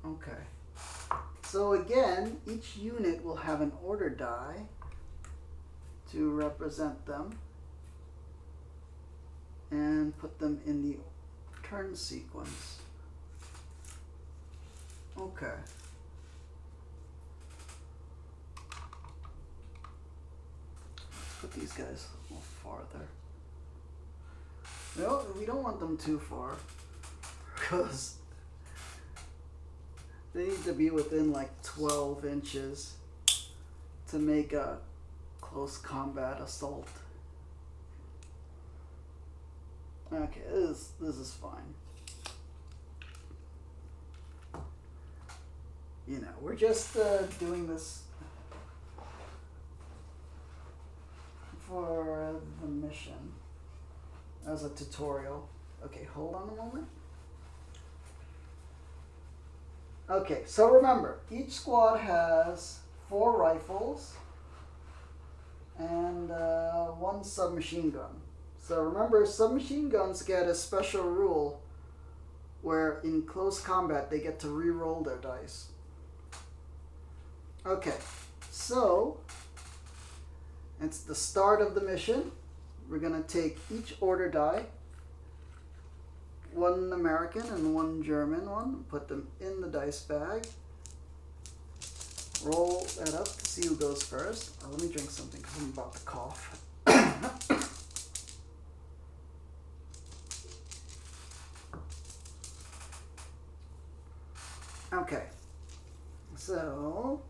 Okay. So again, each unit will have an order die to represent them and put them in the turn sequence. Okay. Let's put these guys a little farther. No, we don't want them too far because they need to be within like 12 inches to make a close combat assault. Okay, this is fine. You know, we're just doing this for the mission as a tutorial. Okay, hold on a moment. Okay, so remember, each squad has 4 rifles and 1 submachine gun. So remember, submachine guns get a special rule where in close combat they get to re-roll their dice. Okay, so it's the start of the mission. We're going to take each order die, 1 American and 1 German one, put them in the dice bag, roll that up to see who goes first. Let me drink something because I'm about to cough. Okay, so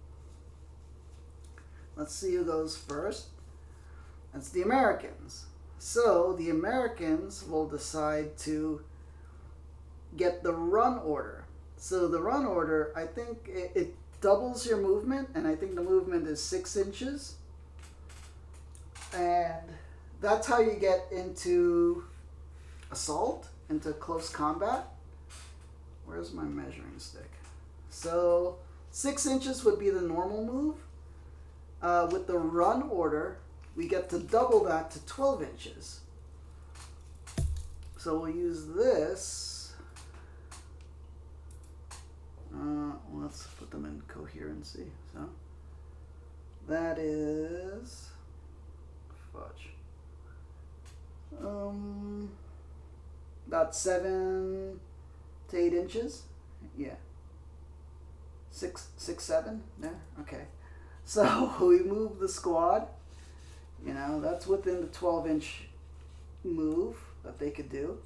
let's see who goes first. That's the Americans. So the Americans will decide to get the run order. So the run order, I think it doubles your movement, and I think the movement is 6 inches. And that's how you get into assault, into close combat. Where's my measuring stick? So 6 inches would be the normal move. With the run order, we get to double that to 12 inches. So we'll use this. Let's put them in coherency. So that is fudge. About 7 to 8 inches. Yeah. 6, 7 there. Okay. So we move the squad. You know, that's within the 12-inch move that they could do.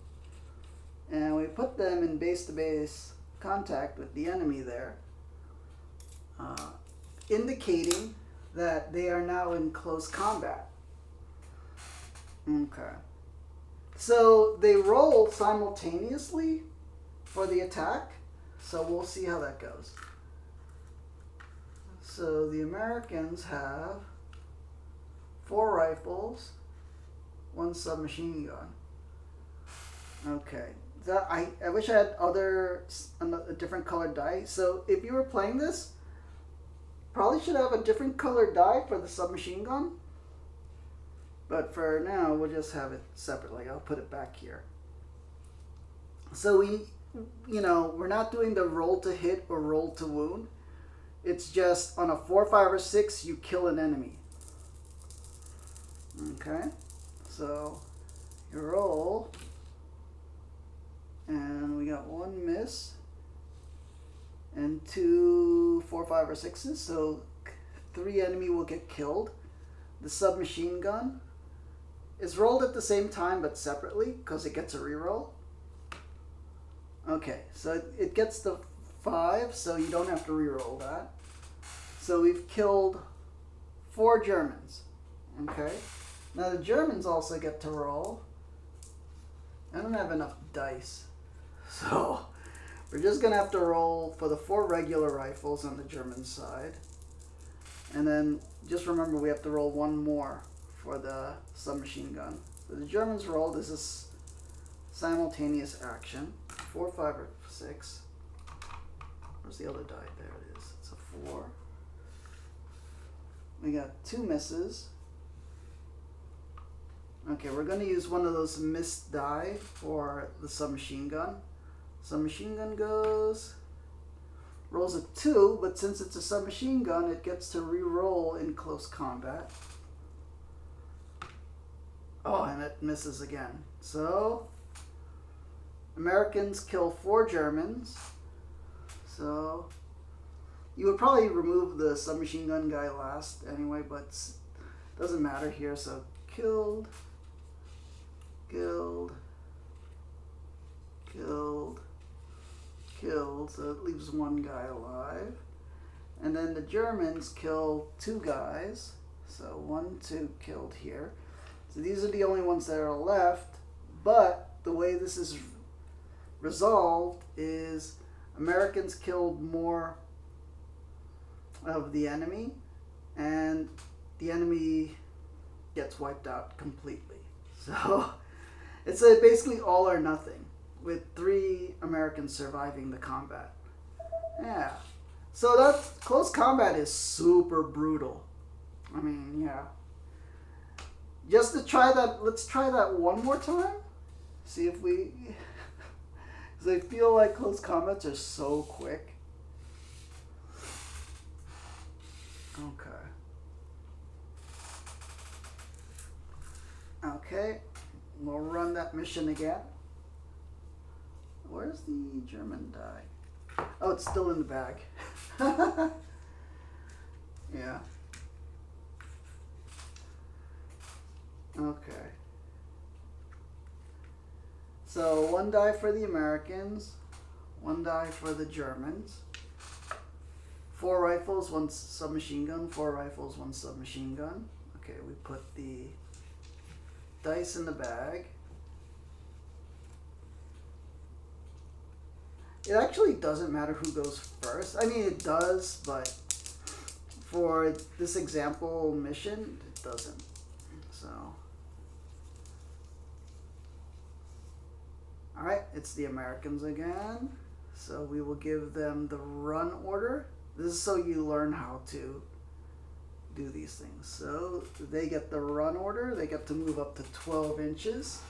And we put them in base-to-base contact with the enemy there, indicating that they are now in close combat. Okay. So they roll simultaneously for the attack, so we'll see how that goes. So the Americans have 4 rifles, 1 submachine gun. Okay. I wish I had a different colored die. So if you were playing this, probably should have a different colored die for the submachine gun. But for now, we'll just have it separately. I'll put it back here. So we're not doing the roll to hit or roll to wound. It's just on a 4, 5, or 6, you kill an enemy. Okay, so you roll, and we got 1 miss, and 2, 4, 5, or 6s, so 3 enemy will get killed. The submachine gun is rolled at the same time but separately because it gets a reroll. Okay, so it gets the 5, so you don't have to reroll that. So we've killed 4 Germans. Okay, now the Germans also get to roll. I don't have enough dice, so we're just gonna have to roll for the 4 regular rifles on the German side, and then just remember we have to roll 1 more for the submachine gun. So the Germans roll. This is simultaneous action. 4, 5, or 6. Where's the other die? There it is. It's a 4. We got 2 misses. Okay, we're going to use one of those missed die for the submachine gun. Submachine gun goes, rolls a 2, but since it's a submachine gun, it gets to re-roll in close combat. Oh, and it misses again. So, Americans kill 4 Germans. So, you would probably remove the submachine gun guy last anyway, but it doesn't matter here. So, killed, killed, killed, killed. So it leaves 1 guy alive. And then the Germans kill 2 guys. So 1, 2 killed here. So these are the only ones that are left. But the way this is resolved is Americans killed more of the enemy, and the enemy gets wiped out completely. So it's basically all or nothing, with 3 Americans surviving the combat. Yeah. So that close combat is super brutal. I mean, yeah. Just to try that, let's try that one more time. See if we... Because I feel like close combats are so quick. Okay. Okay. We'll run that mission again. Where's the German die? Oh, it's still in the bag. Yeah. Okay. So 1 die for the Americans, 1 die for the Germans. 4 rifles, 1 submachine gun, 4 rifles, 1 submachine gun. Okay, we put the dice in the bag. It actually doesn't matter who goes first. I mean, it does, but for this example mission, it doesn't. So, alright, it's the Americans again. So we will give them the run order. This is so you learn how to do these things. So they get the run order. They get to move up to 12 inches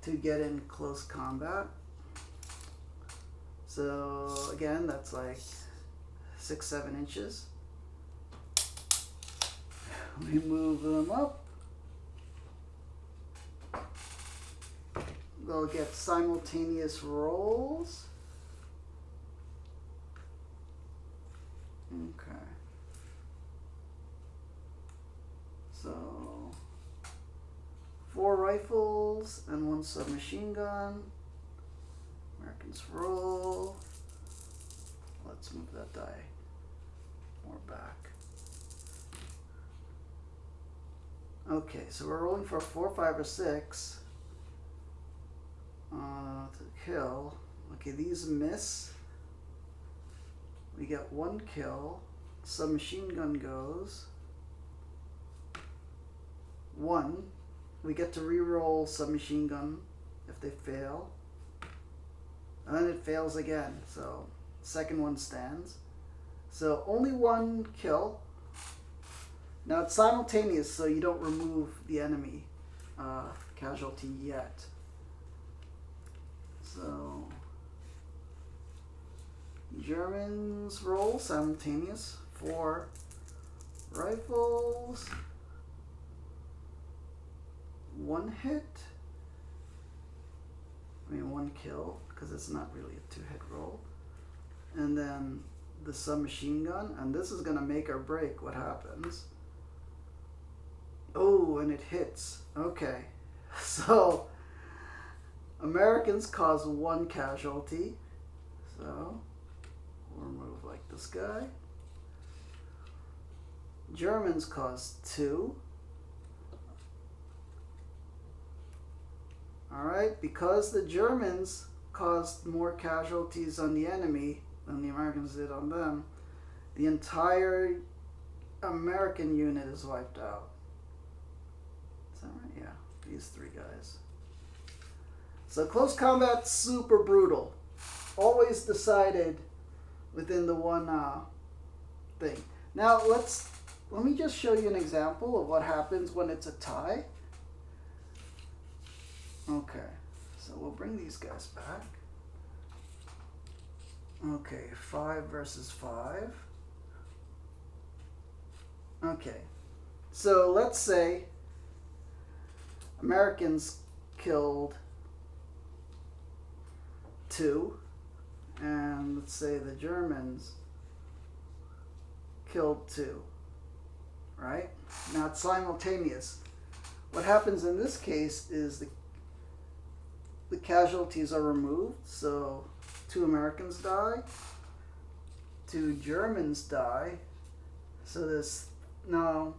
to get in close combat. So again, that's like 6, 7 inches. We move them up. They'll get simultaneous rolls. Okay. So 4 rifles and 1 submachine gun. Americans roll. Let's move that die more back. Okay, so we're rolling for 4, 5, or 6 to kill. Okay, these miss. We get 1 kill. Submachine gun goes. 1. We get to re-roll submachine gun if they fail. And then it fails again. So second one stands. So only 1 kill. Now it's simultaneous, so you don't remove the enemy casualty yet. So you Germans roll simultaneous. 4 rifles. 1 hit. I mean 1 kill, because it's not really a 2-hit roll. And then the submachine gun, and this is gonna make or break what happens. Oh, and it hits. Okay. So Americans cause 1 casualty. So we'll move like this guy. Germans cause 2. Alright, because the Germans caused more casualties on the enemy than the Americans did on them, the entire American unit is wiped out. Is that right? Yeah, these 3 guys. So close combat's super brutal. Always decided within the one thing. Now let me just show you an example of what happens when it's a tie. Okay, so we'll bring these guys back. Okay, 5 versus 5. Okay, so let's say Americans killed 2, and let's say the Germans killed 2, right? Now it's simultaneous. What happens in this case is the casualties are removed, so 2 Americans die, 2 Germans die, so this, now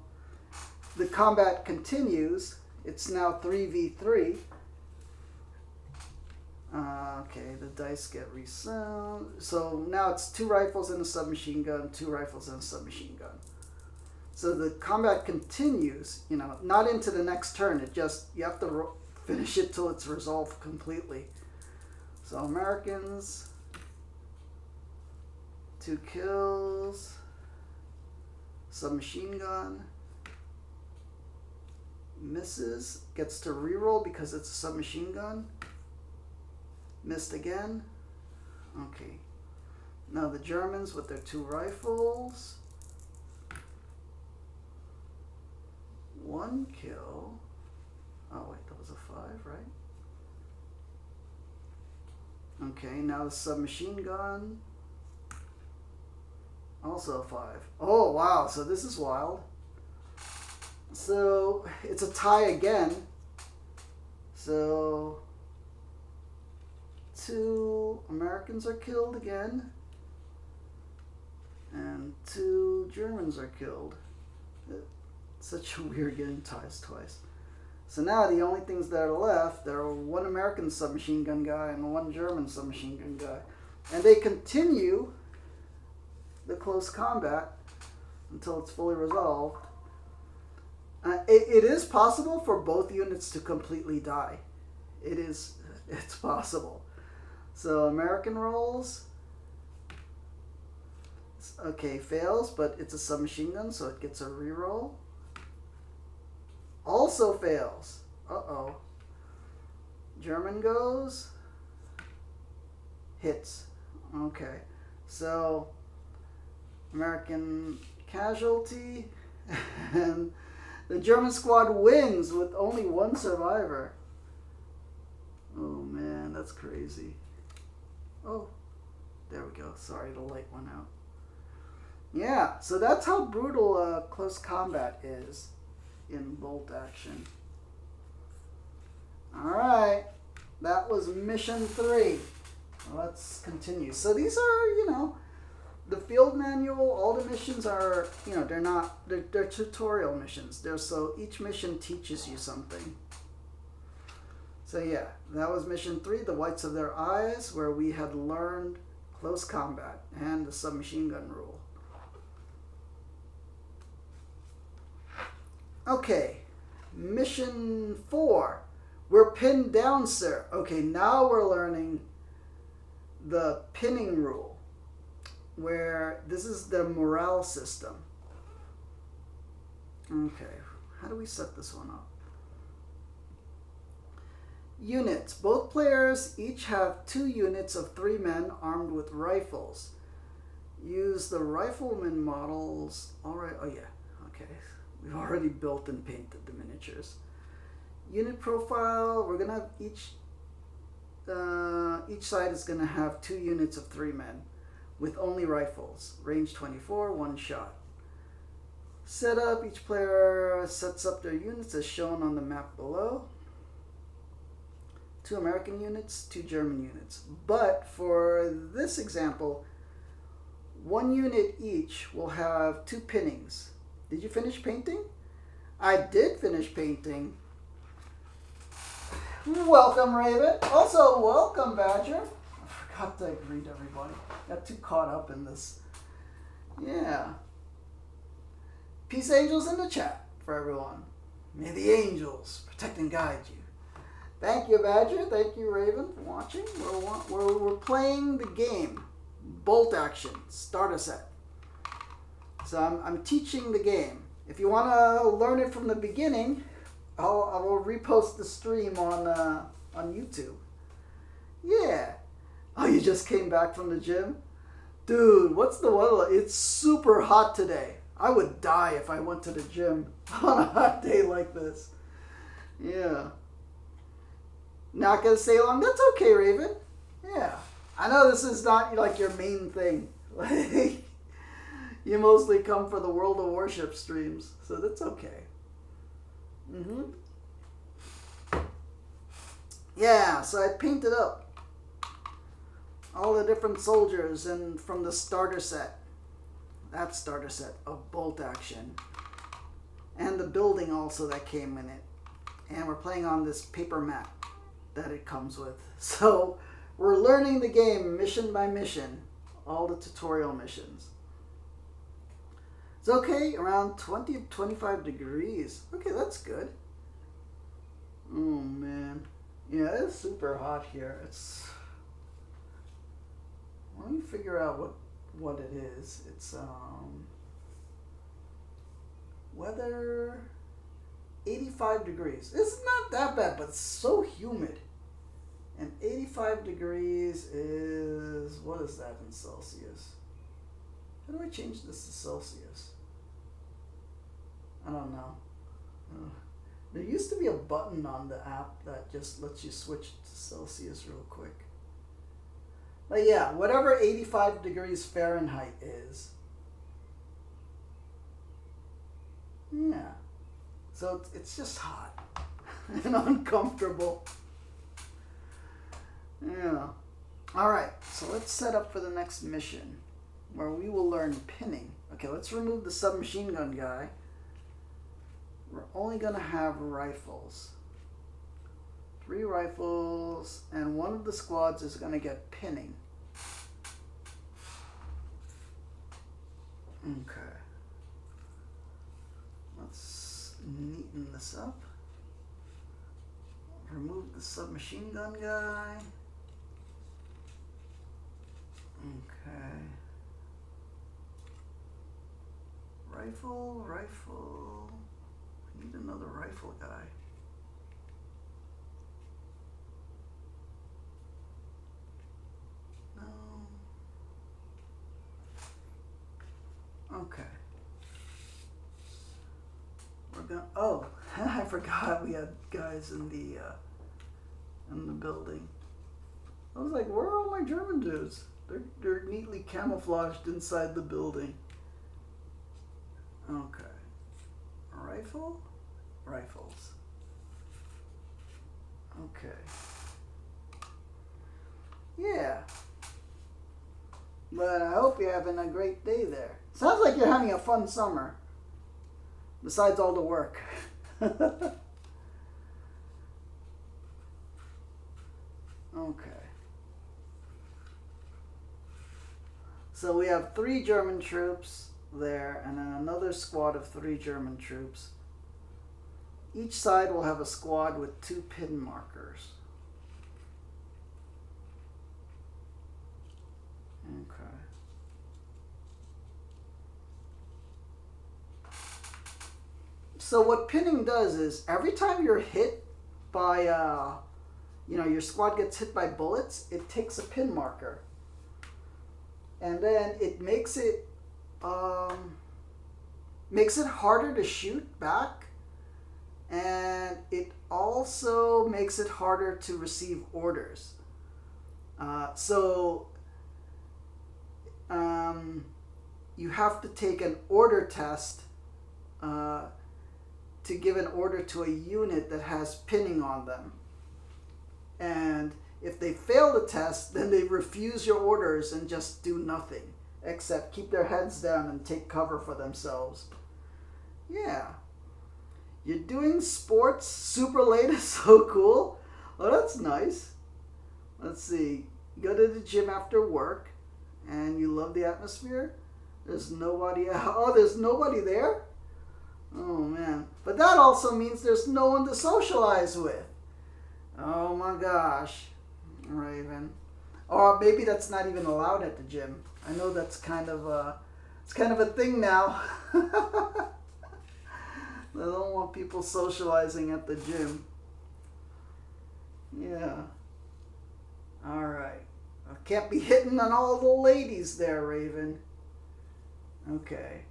the combat continues. It's now 3v3. Okay, the dice get resound. So now it's 2 rifles and a submachine gun, 2 rifles and a submachine gun. So the combat continues, you know, not into the next turn. It just, you have to finish it till it's resolved completely. So Americans, 2 kills, submachine gun, misses, gets to reroll because it's a submachine gun. Missed again. Okay. Now the Germans with their 2 rifles. 1 kill. Oh wait, that was a 5, right? Okay, now the submachine gun. Also a 5. Oh wow, so this is wild. So it's a tie again. So 2 Americans are killed again, and 2 Germans are killed. It's such a weird getting ties twice. So now the only things that are left, there are 1 American submachine gun guy and 1 German submachine gun guy. And they continue the close combat until it's fully resolved. It is possible for both units to completely die. It's possible. So American rolls. Okay, fails, but it's a submachine gun, so it gets a reroll. Also fails. Uh-oh. German goes. Hits. Okay. So American casualty. And the German squad wins with only 1 survivor. Oh man, that's crazy. Oh, there we go. Sorry, the light went out. Yeah, so that's how brutal close combat is in bolt action. Alright, that was mission 3. Let's continue. So these are, you know, the field manual, all the missions are, you know, they're tutorial missions. So each mission teaches you something. So yeah, that was mission 3, the whites of their eyes, where we had learned close combat and the submachine gun rule. Okay, mission 4, we're pinned down, sir. Okay, now we're learning the pinning rule, where this is the morale system. Okay, how do we set this one up? Units. Both players each have 2 units of 3 men armed with rifles. Use the rifleman models. All right. Oh yeah. Okay. We've already built and painted the miniatures. Unit profile. We're gonna have each side is gonna have 2 units of 3 men, with only rifles. Range 24, 1 shot. Setup. Each player sets up their units as shown on the map below. 2 American units, 2 German units. But for this example, 1 unit each will have 2 pinnings. Did you finish painting? I did finish painting. Welcome, Raven. Also, welcome, Badger. I forgot to greet everybody. Got too caught up in this. Yeah. Peace angels in the chat for everyone. May the angels protect and guide you. Thank you, Badger. Thank you, Raven, for watching. We're playing the game, Bolt Action, Starter Set. So I'm teaching the game. If you want to learn it from the beginning, I will repost the stream on YouTube. Yeah. Oh, you just came back from the gym? Dude, what's the weather? It's super hot today. I would die if I went to the gym on a hot day like this. Yeah. Not gonna stay long. That's okay, Raven. Yeah. I know this is not like your main thing. Like, you mostly come for the World of Warship streams, so that's okay. Yeah, so I painted up all the different soldiers and from the starter set. That starter set of Bolt Action. And the building also that came in it. And we're playing on this paper map that it comes with. So we're learning the game mission by mission, all the tutorial missions. It's okay, around 20 to 25 degrees. Okay, that's good. Oh man, yeah, it's super hot here. Let me figure out what it is. It's weather 85 degrees. It's not that bad, but it's so humid. And 85 degrees is, what is that in Celsius? How do I change this to Celsius? I don't know. There used to be a button on the app that just lets you switch to Celsius real quick. But yeah, whatever 85 degrees Fahrenheit is. Yeah. So it's just hot and uncomfortable. Yeah. Alright, so let's set up for the next mission where we will learn pinning. Okay, let's remove the submachine gun guy. We're only going to have rifles. 3 rifles, and one of the squads is going to get pinning. Okay. Let's neaten this up. Remove the submachine gun guy. Okay. Rifle. I need another rifle guy. No. Okay. We're gonna. Oh, I forgot we had guys in the building. I was like, where are all my German dudes? They're neatly camouflaged inside the building. Okay. Rifle? Rifles. Okay. Yeah. But I hope you're having a great day there. Sounds like you're having a fun summer. Besides all the work. Okay. So we have 3 German troops there, and then another squad of 3 German troops. Each side will have a squad with 2 pin markers. Okay. So what pinning does is every time you're hit by, your squad gets hit by bullets, it takes a pin marker. and then it makes it harder to shoot back, and it also makes it harder to receive orders. So you have to take an order test to give an order to a unit that has pinning on them. And if they fail the test, then they refuse your orders and just do nothing except keep their heads down and take cover for themselves. Yeah. You're doing sports super late is so cool. Oh, that's nice. Let's see. You go to the gym after work and you love the atmosphere. There's nobody. Oh, there's nobody there? Oh, man. But that also means there's no one to socialize with. Oh, my gosh. Raven. Or maybe that's not even allowed at the gym. I know that's kind of a thing now. They don't want people socializing at the gym. Yeah. All right. I can't be hitting on all the ladies there, Raven. Okay.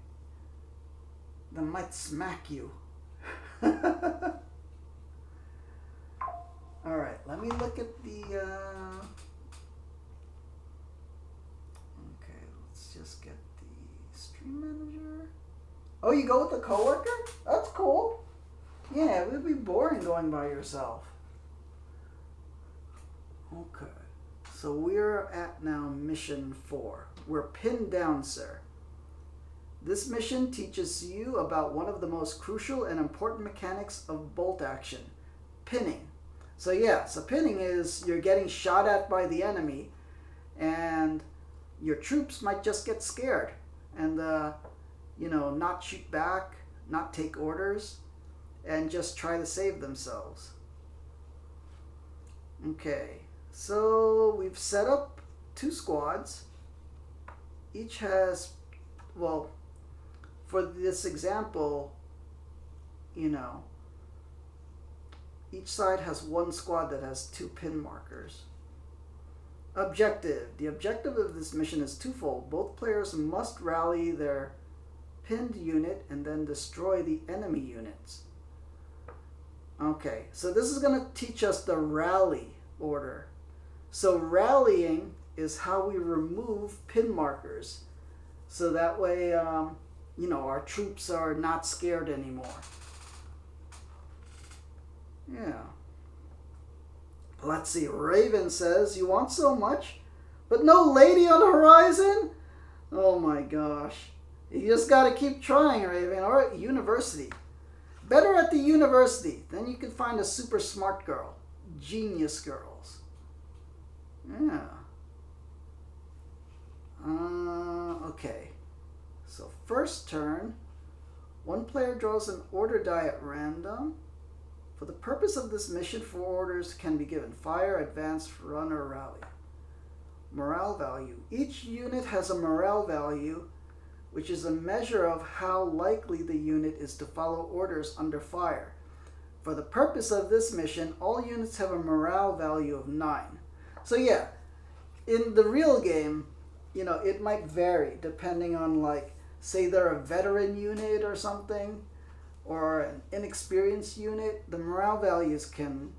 They might smack you. All right. Let me look at the... Okay. Let's just get the stream manager. Oh, you go with a coworker? That's cool. Yeah, it would be boring going by yourself. Okay. So we're at now mission 4. We're pinned down, sir. This mission teaches you about one of the most crucial and important mechanics of bolt action, pinning. So yeah, so pinning is you're getting shot at by the enemy and your troops might just get scared and not shoot back, not take orders, and just try to save themselves. Okay, so we've set up 2 squads. Each has, well, for this example, each side has 1 squad that has 2 pin markers. Objective. The objective of this mission is twofold. Both players must rally their pinned unit and then destroy the enemy units. Okay, so this is going to teach us the rally order. So rallying is how we remove pin markers. So that way, our troops are not scared anymore. Yeah. Let's see. Raven says, you want so much, but no lady on the horizon? Oh my gosh. You just got to keep trying, Raven. All right, university. Better at the university. Then you can find a super smart girl. Genius girls. Yeah. Okay. So first turn, 1 player draws an order die at random. For the purpose of this mission, 4 orders can be given: fire, advance, run, or rally. Morale value. Each unit has a morale value, which is a measure of how likely the unit is to follow orders under fire. For the purpose of this mission, all units have a morale value of 9. So yeah, in the real game, it might vary depending on, say they're a veteran unit or something, or an inexperienced unit. The morale values can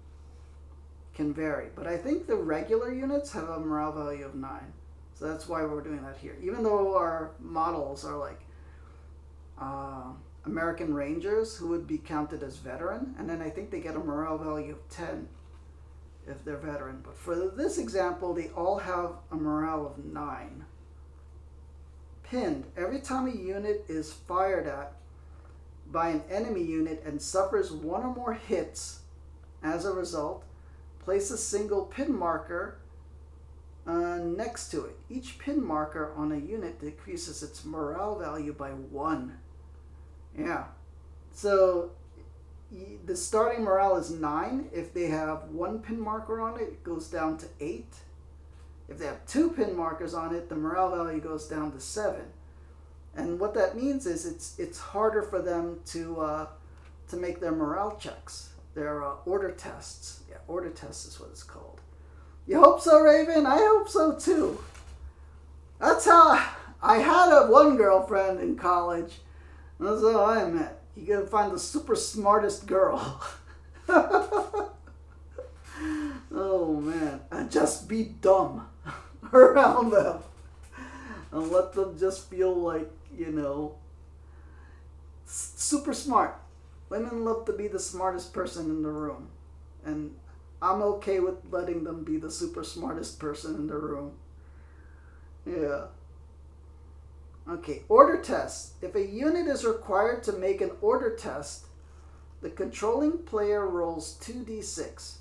vary. But I think the regular units have a morale value of 9. So that's why we're doing that here. Even though our models are like American Rangers, who would be counted as veteran, and then I think they get a morale value of 10 if they're veteran. But for this example, they all have a morale of 9. Pinned. Every time a unit is fired at by an enemy unit and suffers 1 or more hits as a result, place a single pin marker next to it. Each pin marker on a unit decreases its morale value by 1. Yeah. So the starting morale is 9. If they have 1 pin marker on it, it goes down to 8. If they have 2 pin markers on it, the morale value goes down to 7. And what that means is it's harder for them to make their morale checks, their order tests. Yeah, order tests is what it's called. You hope so, Raven? I hope so too. That's how I had one girlfriend in college. That's how I met. You gotta find the super smartest girl. Oh man, and just be dumb around them, and let them just feel like, super smart. Women love to be the smartest person in the room, and I'm okay with letting them be the super smartest person in the room. Yeah. Okay, order test. If a unit is required to make an order test, the controlling player rolls 2d6.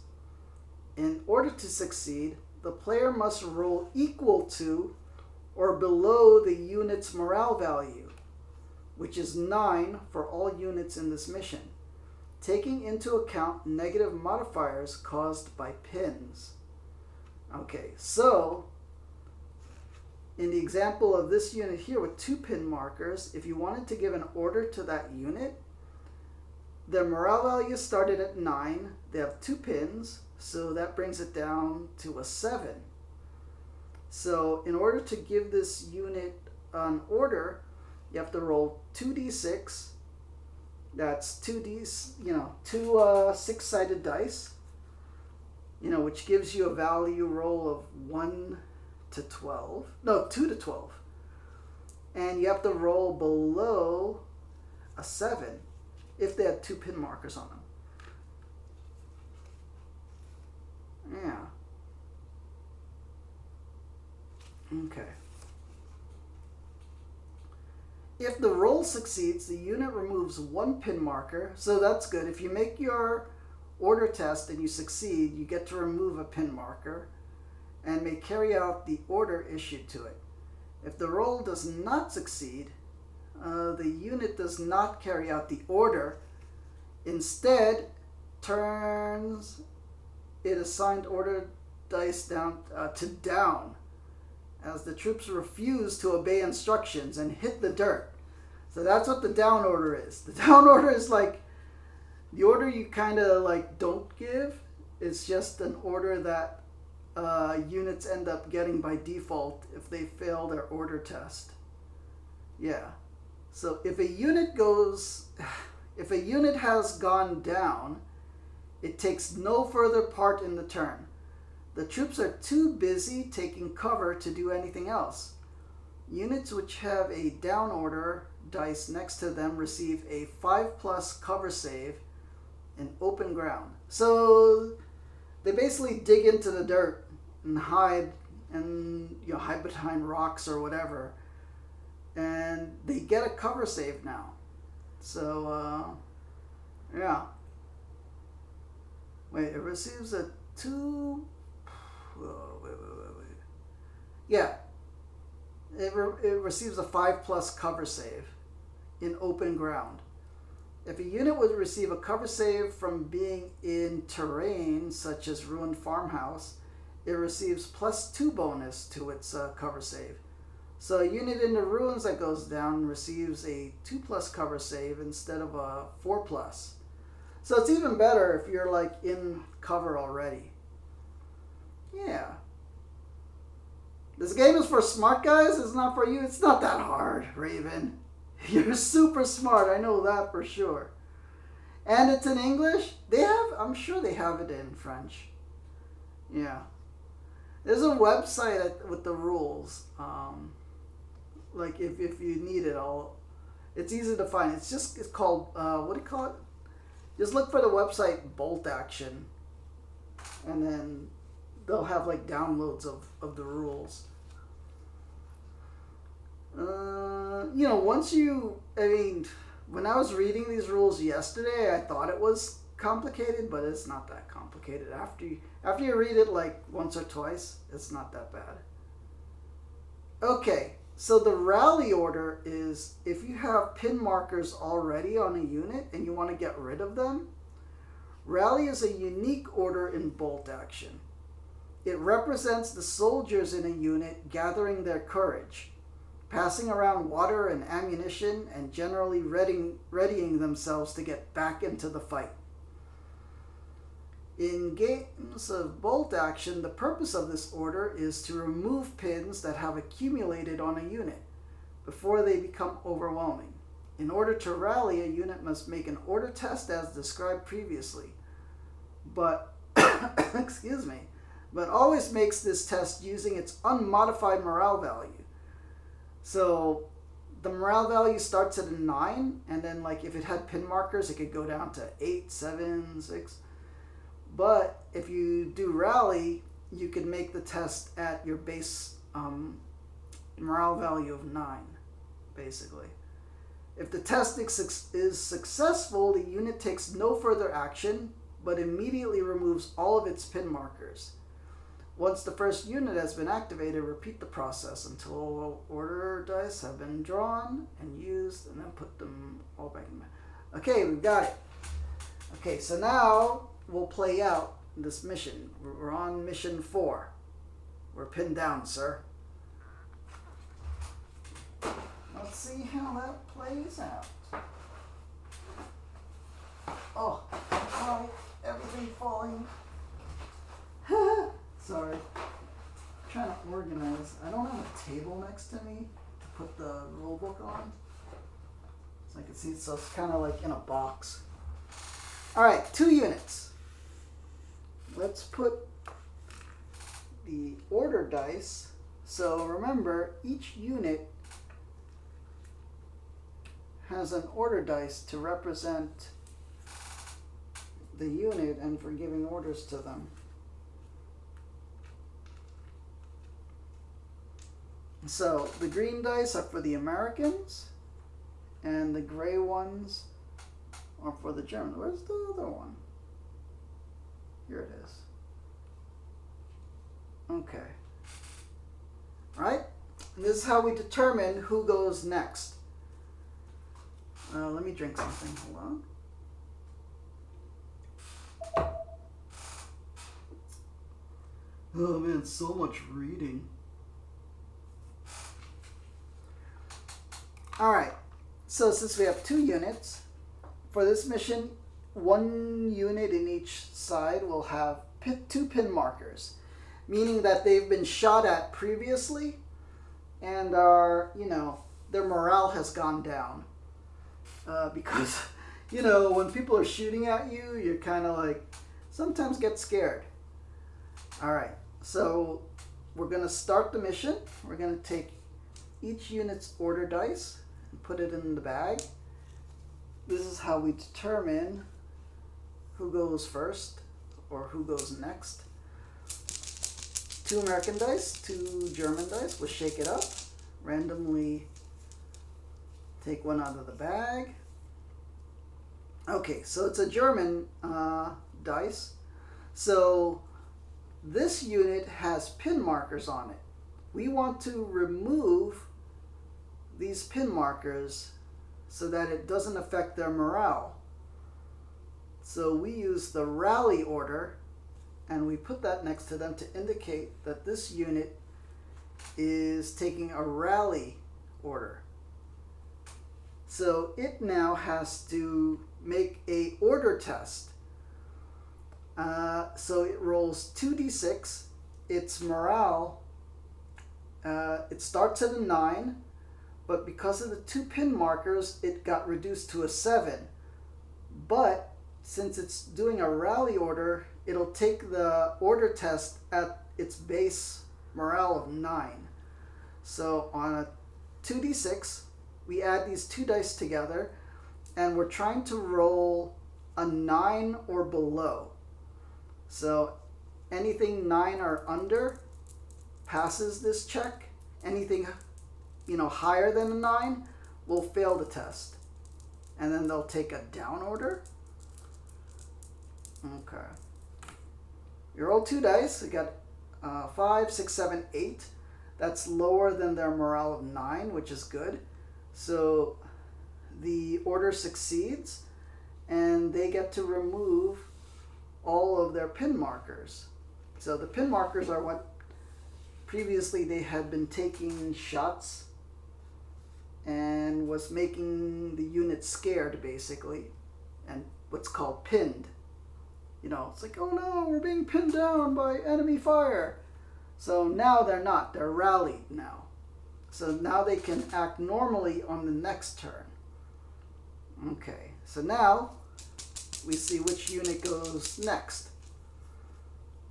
In order to succeed, the player must roll equal to or below the unit's morale value, which is 9 for all units in this mission, taking into account negative modifiers caused by pins. Okay, so in the example of this unit here with 2 pin markers, if you wanted to give an order to that unit, their morale value started at 9. They have 2 pins, so that brings it down to a 7. So in order to give this unit an order, you have to roll 2d6. That's 2 6-sided dice, which gives you a value roll of 1 to 12. No, 2 to 12. And you have to roll below a 7 if they have 2 pin markers on them. Yeah. Okay. If the roll succeeds, the unit removes 1 pin marker, so that's good. If you make your order test and you succeed, you get to remove a pin marker and may carry out the order issued to it. If the roll does not succeed, the unit does not carry out the order. Instead, turns it assigned order dice down to down, as the troops refuse to obey instructions and hit the dirt. So that's what the down order is. The down order is like the order you kind of like don't give. It's just an order that units end up getting by default if they fail their order test. Yeah. So if a unit has gone down, it takes no further part in the turn. The troops are too busy taking cover to do anything else. Units which have a down order dice next to them receive a 5+ cover save in open ground. So they basically dig into the dirt and hide behind rocks or whatever, and they get a cover save now. So yeah. Wait, it receives a 2. Wait. Yeah. It receives a 5+ cover save in open ground. If a unit would receive a cover save from being in terrain such as ruined farmhouse, it receives +2 bonus to its cover save. So a unit in the ruins that goes down receives a 2+ cover save instead of a 4+. So it's even better if you're like in cover already. Yeah. This game is for smart guys. It's not for you. It's not that hard, Raven. You're super smart. I know that for sure. And it's in English. I'm sure they have it in French. Yeah. There's a website with the rules. Like if you need it, it's easy to find. It's called, what do you call it? Just look for the website Bolt Action, and then they'll have like downloads of the rules. When I was reading these rules yesterday, I thought it was complicated, but it's not that complicated. After you read it like once or twice, it's not that bad. Okay, so the rally order is if you have pin markers already on a unit and you want to get rid of them, rally is a unique order in Bolt Action. It represents the soldiers in a unit gathering their courage, passing around water and ammunition, and generally readying themselves to get back into the fight. In games of bolt action, the purpose of this order is to remove pins that have accumulated on a unit before they become overwhelming. In order to rally, a unit must make an order test as described previously, but excuse me, but always makes this test using its unmodified morale value. So the morale value starts at a 9, and then like if it had pin markers, it could go down to 8, 7, 6. But if you do rally, you can make the test at your base morale value of 9, basically. If the test is successful, the unit takes no further action, but immediately removes all of its pin markers. Once the first unit has been activated, repeat the process until all order dice have been drawn and used, and then put them all back in. Okay, we've got it. Okay, so now we'll play out this mission. We're on mission 4. We're pinned down, sir. Let's see how that plays out. Oh, hi, everything falling. Sorry. I'm trying to organize. I don't have a table next to me to put the rule book on. So I can see, so it's kind of like in a box. Alright, 2 units. Let's put the order dice. So remember, each unit has an order dice to represent the unit and for giving orders to them. So the green dice are for the Americans, and the gray ones are for the Germans. Where's the other one? Here it is. Okay. Right? And this is how we determine who goes next. Let me drink something. Hold on. Oh man, so much reading. Alright, so since we have 2 units, for this mission, 1 unit in each side will have 2 pin markers, meaning that they've been shot at previously and are, their morale has gone down. Because, when people are shooting at you, you're kind of like, sometimes get scared. Alright, so we're going to start the mission. We're going to take each unit's order dice and put it in the bag. This is how we determine who goes first or who goes next. 2 American dice, 2 German dice. We'll shake it up, randomly take one out of the bag. Okay, so it's a German dice. So this unit has pin markers on it. We want to remove these pin markers so that it doesn't affect their morale. So we use the rally order, and we put that next to them to indicate that this unit is taking a rally order. So it now has to make a order test. So it rolls 2d6. Its morale, it starts at a 9, but because of the 2 pin markers, it got reduced to a 7. But since it's doing a rally order, it'll take the order test at its base morale of 9. So on a 2d6, we add these 2 dice together, and we're trying to roll a 9 or below. So anything 9 or under passes this check. Anything higher than a 9 will fail the test. And then they'll take a down order. Okay. You roll 2 dice. You got 5, 6, 7, 8. That's lower than their morale of 9, which is good. So the order succeeds, and they get to remove all of their pin markers. So the pin markers are what previously they had been taking shots and was making the unit scared, basically, and what's called pinned. It's like, oh no, we're being pinned down by enemy fire. So now they're not. They're rallied now. So now they can act normally on the next turn. Okay, so now we see which unit goes next.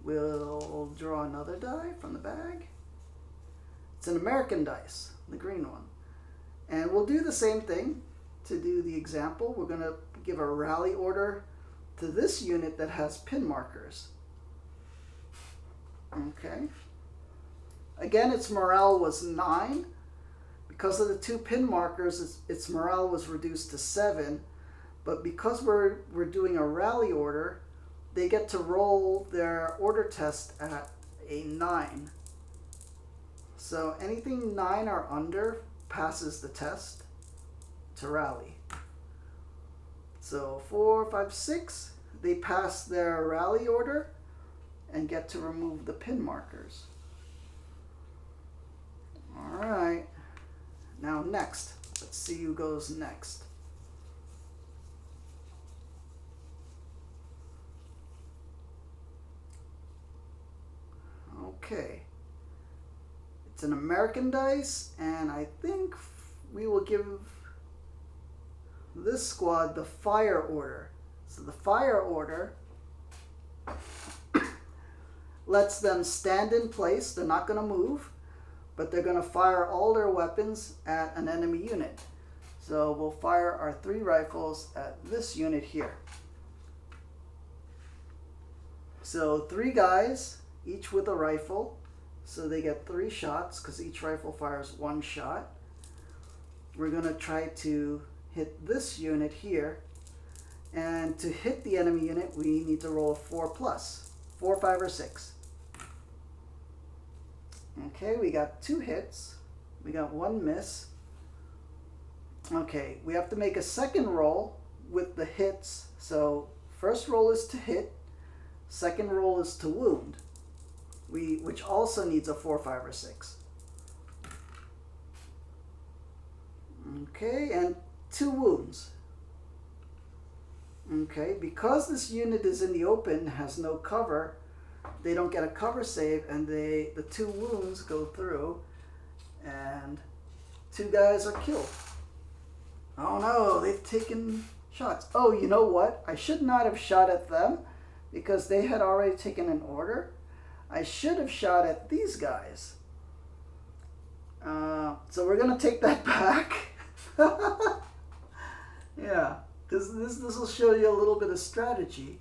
We'll draw another die from the bag. It's an American dice, the green one. And we'll do the same thing to do the example. We're going to give a rally order to this unit that has pin markers. Okay. Again, its morale was 9. Because of the 2 pin markers, its morale was reduced to 7. But because we're doing a rally order, they get to roll their order test at a 9. So anything 9 or under passes the test to rally. So 4, 5, 6, they pass their rally order and get to remove the pin markers. All right. Now next, let's see who goes next. Okay. It's an American dice, and I think we will give this squad the fire order. So the fire order lets them stand in place. They're not going to move, but they're going to fire all their weapons at an enemy unit. So we'll fire our 3 rifles at this unit here. So 3 guys, each with a rifle. So they get 3 shots because each rifle fires 1 shot. We're going to try to hit this unit here. And to hit the enemy unit, we need to roll a 4+. 4, 5, or 6. Okay, we got 2 hits. We got 1 miss. Okay, we have to make a second roll with the hits. So first roll is to hit. Second roll is to wound. Which also needs a 4, 5, or 6. Okay, and 2 wounds. Okay, because this unit is in the open, has no cover, they don't get a cover save, and the 2 wounds go through, and 2 guys are killed. Oh no, they've taken shots. Oh, you know what? I should not have shot at them because they had already taken an order. I should have shot at these guys. So we're going to take that back. Yeah, because this will show you a little bit of strategy.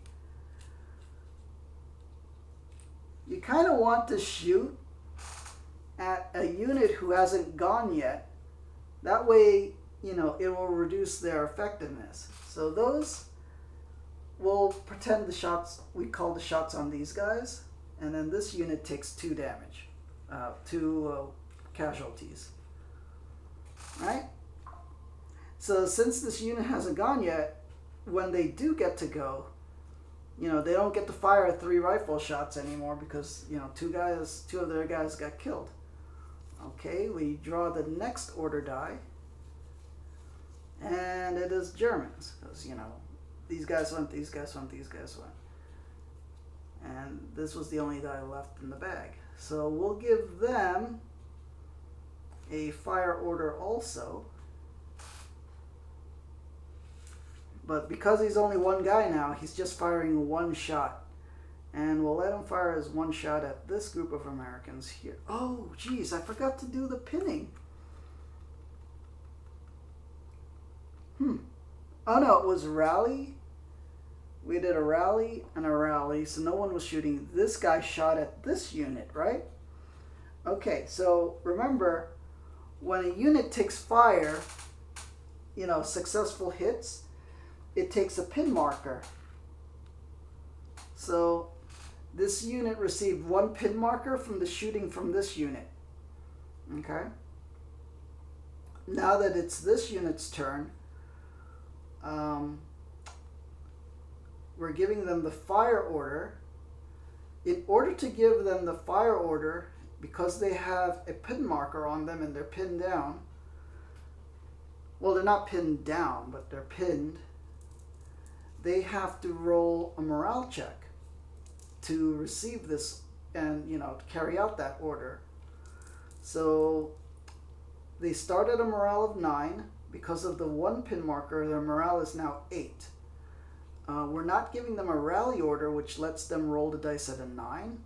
You kind of want to shoot at a unit who hasn't gone yet. That way, it will reduce their effectiveness. So those, we'll pretend the shots, we call the shots on these guys. And then this unit takes 2 damage, 2 casualties. Right? So since this unit hasn't gone yet, when they do get to go, they don't get to fire 3 rifle shots anymore because, 2 of their guys got killed. Okay, we draw the next order die. And it is Germans because, these guys went, these guys went, these guys went. And this was the only die left in the bag. So we'll give them a fire order also. But because he's only 1 guy now, he's just firing 1 shot. And we'll let him fire his 1 shot at this group of Americans here. Oh, geez, I forgot to do the pinning. Oh no, it was rally. We did a rally and a rally, so no one was shooting. This guy shot at this unit, right? Okay, so remember, when a unit takes fire, successful hits, it takes a pin marker. So this unit received 1 pin marker from the shooting from this unit. Okay? Now that it's this unit's turn, we're giving them the fire order. In order to give them the fire order, because they have a pin marker on them and they're pinned down, well, they're not pinned down, but they're pinned, they have to roll a morale check to receive this and, you know, carry out that order. So they start at a morale of 9. Because of the 1 pin marker, their morale is now 8. We're not giving them a rally order, which lets them roll the dice at a 9.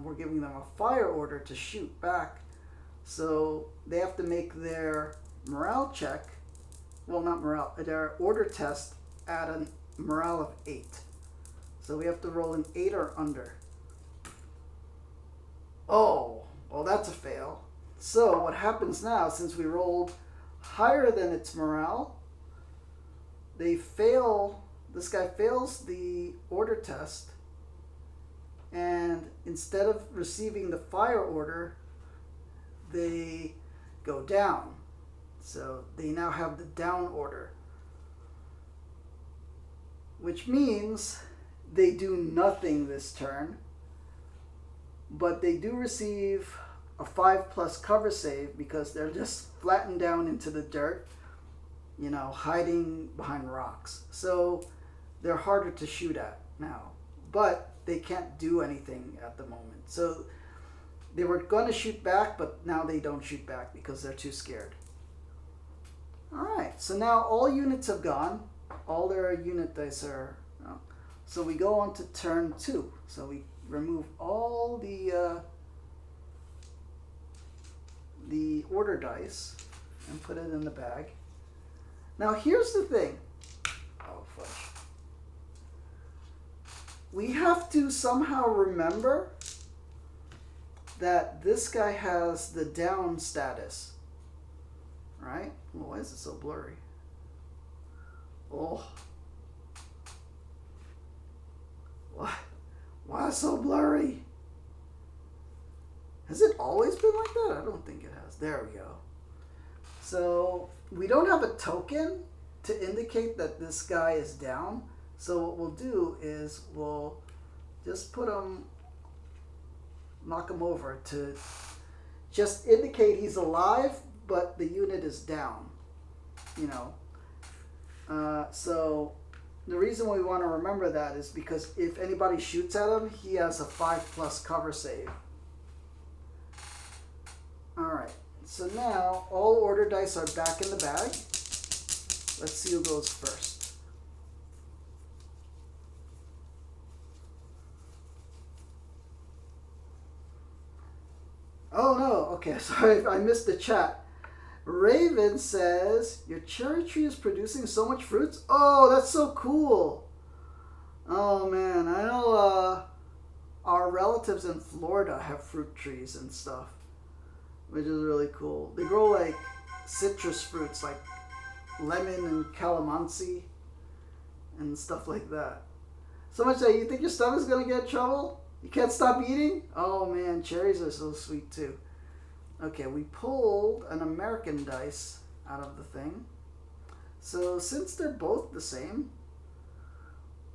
We're giving them a fire order to shoot back. So they have to make their morale check, well, not morale, their order test at a morale of 8. So we have to roll an 8 or under. Oh, well, that's a fail. So what happens now, since we rolled higher than its morale, they fail, this guy fails the order test, and instead of receiving the fire order, they go down. So they now have the down order, which means they do nothing this turn, but they do receive a 5+ cover save because they're just flattened down into the dirt, you know, hiding behind rocks. So they're harder to shoot at now, but they can't do anything at the moment. So they were going to shoot back, but now they don't shoot back because they're too scared. All right, so now all units have gone. All their unit dice are... So we go on to turn 2. So we remove all the order dice and put it in the bag. Now here's the thing. Oh, fudge. We have to somehow remember that this guy has the down status. Right? Well, why is it so blurry? Oh. What? Why so blurry? Has it always been like that? I don't think it has. There we go. So we don't have a token to indicate that this guy is down. So what we'll do is we'll just put him, knock him over to just indicate he's alive, but the unit is down. You know. So the reason we want to remember that is because if anybody shoots at him, he has a 5+ cover save. Alright, so now all order dice are back in the bag. Let's see who goes first. Oh no, okay, sorry, I missed the chat. Raven says, your cherry tree is producing so much fruits? Oh, that's so cool. Oh man, I know our relatives in Florida have fruit trees and stuff, which is really cool. They grow like citrus fruits like lemon and calamansi and stuff like that. So much that you think your stomach's going to get in trouble? You can't stop eating? Oh man, cherries are so sweet too. Okay, we pulled an American dice out of the thing. So since they're both the same,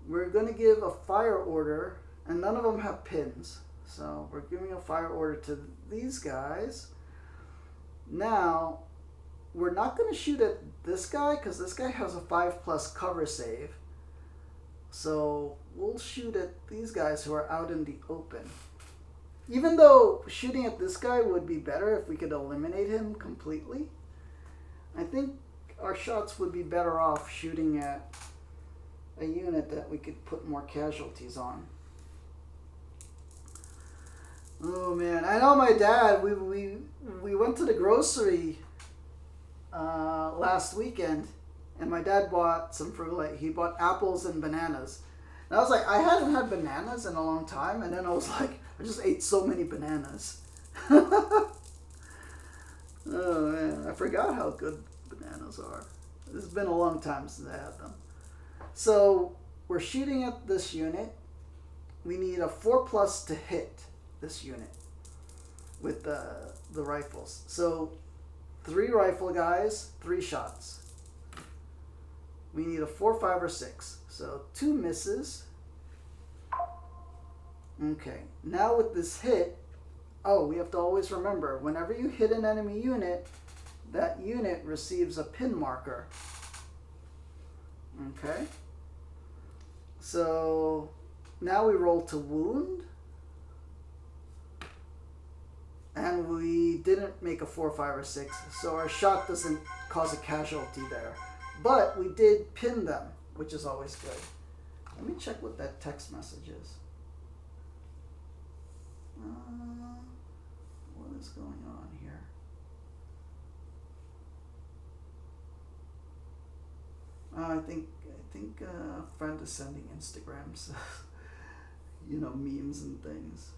we're going to give a fire order, and none of them have pins. So we're giving a fire order to these guys. Now, we're not going to shoot at this guy because this guy has a 5+ cover save. So we'll shoot at these guys who are out in the open. Even though shooting at this guy would be better if we could eliminate him completely, I think our shots would be better off shooting at a unit that we could put more casualties on. Oh man, I know my dad, we went to the grocery last weekend, and my dad bought some fruit. Like, he bought apples and bananas. And I was like, I hadn't had bananas in a long time, and then I was like, I just ate so many bananas. Oh man, I forgot how good bananas are. It's been a long time since I had them. So we're shooting at this unit. We need a 4+ to hit this unit with the rifles. So 3 rifle guys, 3 shots. We need a 4, 5, or 6. So 2 misses. Okay, now with this hit, oh, we have to always remember, whenever you hit an enemy unit, that unit receives a pin marker. Okay? So now we roll to wound. And we didn't make a 4, 5, or 6. So our shot doesn't cause a casualty there. But we did pin them, which is always good. Let me check what that text message is. What is going on here? I think a friend is sending Instagrams, memes and things.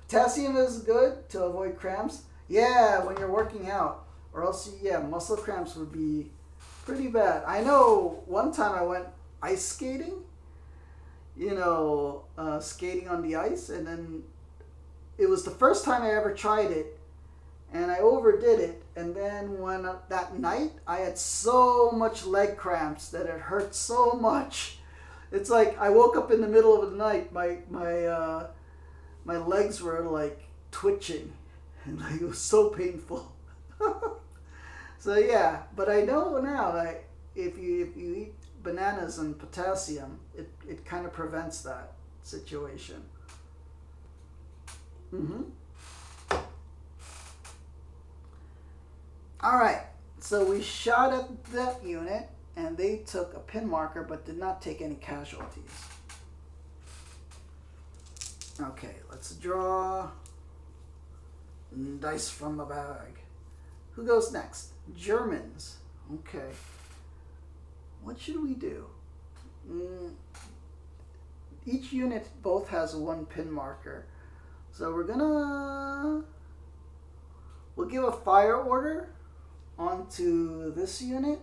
Potassium is good to avoid cramps. Yeah, when you're working out, or else muscle cramps would be pretty bad. I know one time I went ice skating, skating on the ice, and then it was the first time I ever tried it, and I overdid it, and then when that night I had so much leg cramps that it hurt so much. It's like I woke up in the middle of the night, my legs were like twitching, and like it was so painful. So yeah, but I know now that if you eat bananas and potassium, it kind of prevents that situation. All right, so we shot at that unit, and they took a pin marker but did not take any casualties. Okay, let's draw dice from the bag. Who goes next? Germans. Okay. What should we do? Each unit both has one pin marker. So we'll give a fire order onto this unit.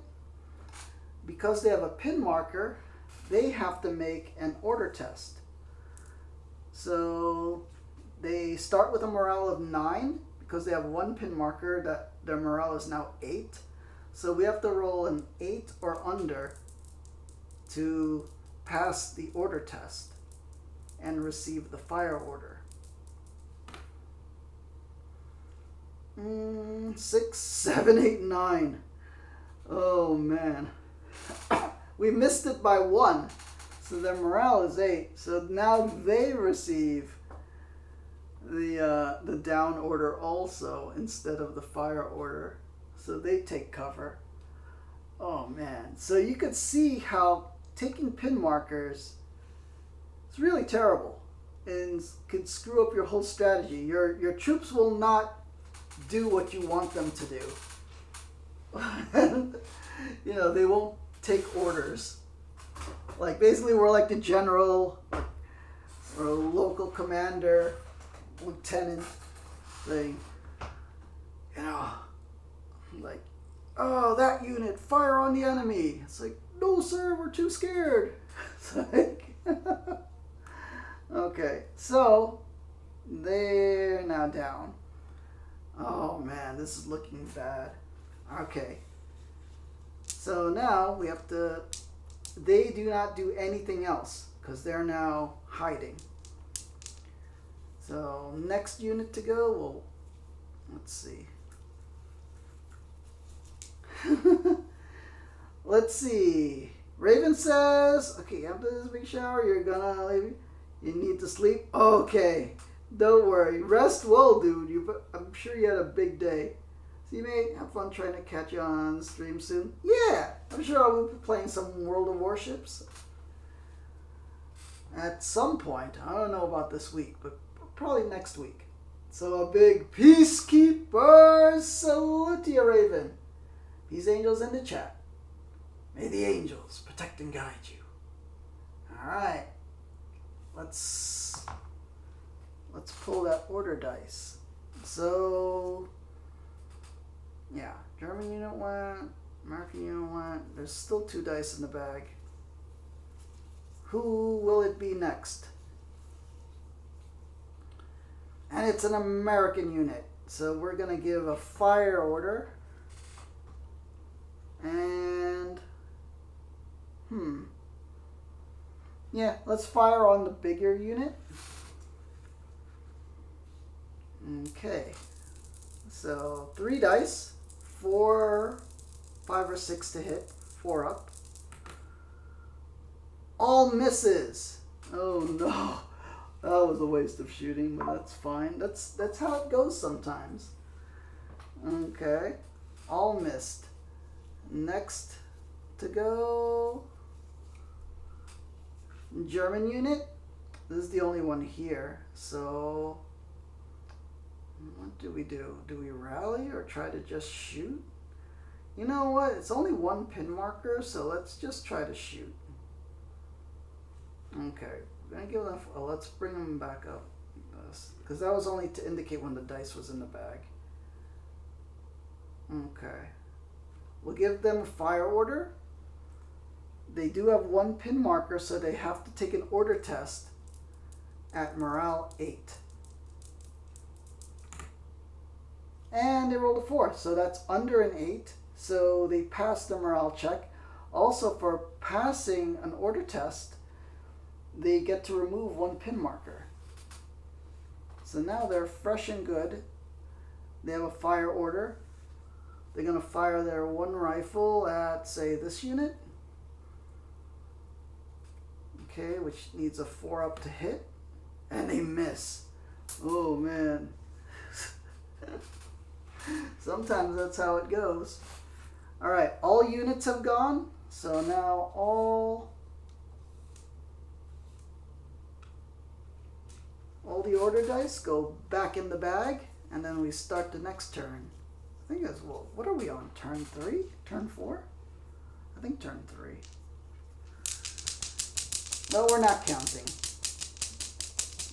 Because they have a pin marker, they have to make an order test. So they start with a morale of 9 because they have one pin marker that their morale is now 8. So we have to roll an 8 or under to pass the order test and receive the fire order. 6, 7, 8, 9. Oh man. We missed it by 1. So their morale is 8. So now they receive the down order also instead of the fire order. So they take cover. Oh man. So you could see how taking pin markers is really terrible and could screw up your whole strategy. Your troops will not do what you want them to do. They won't take orders. Like basically we're like the general or a local commander, lieutenant thing. Like, oh, that unit, fire on the enemy. It's like, no sir, we're too scared. It's like okay, so they're now down. Oh man, this is looking bad. Okay. So now we have to, they do not do anything else because they're now hiding. So next unit to go, well, let's see. Let's see. Raven says, okay, after this big shower, you're gonna leave. You need to sleep. Okay, don't worry. Rest well, dude. I'm sure you had a big day. See, mate, have fun trying to catch you on stream soon. Yeah, I'm sure I will be playing some World of Warships at some point. I don't know about this week, but probably next week. So a big peacekeeper salute to you, Raven. Peace angels in the chat. May the angels protect and guide you. All right, let's pull that order dice. So yeah, German unit 1, American unit 1. There's still 2 dice in the bag. Who will it be next? And it's an American unit. So we're going to give a fire order. And yeah, let's fire on the bigger unit. Okay. So 3 dice. 4, 5, or 6 to hit. 4 up. All misses. Oh no. That was a waste of shooting, but that's fine. That's how it goes sometimes. Okay. All missed. Next to go, German unit. This is the only one here. So what do we do? Do we rally or try to just shoot? You know what? It's only one pin marker, so let's just try to shoot. Okay, we're gonna give them. Oh, let's bring them back up, because that was only to indicate when the dice was in the bag. Okay, we'll give them a fire order. They do have one pin marker, so they have to take an order test at morale 8. And they rolled a 4, so that's under an 8. So they passed the morale check. Also, for passing an order test, they get to remove one pin marker. So now they're fresh and good. They have a fire order. They're going to fire their one rifle at, say, this unit. Okay, which needs a 4 up to hit. And they miss. Oh, man. Sometimes that's how it goes. All right, all units have gone. So now all the order dice go back in the bag, and then we start the next turn. I think that's, well, what are we on? Turn 3? Turn 4? I think turn 3. No, we're not counting.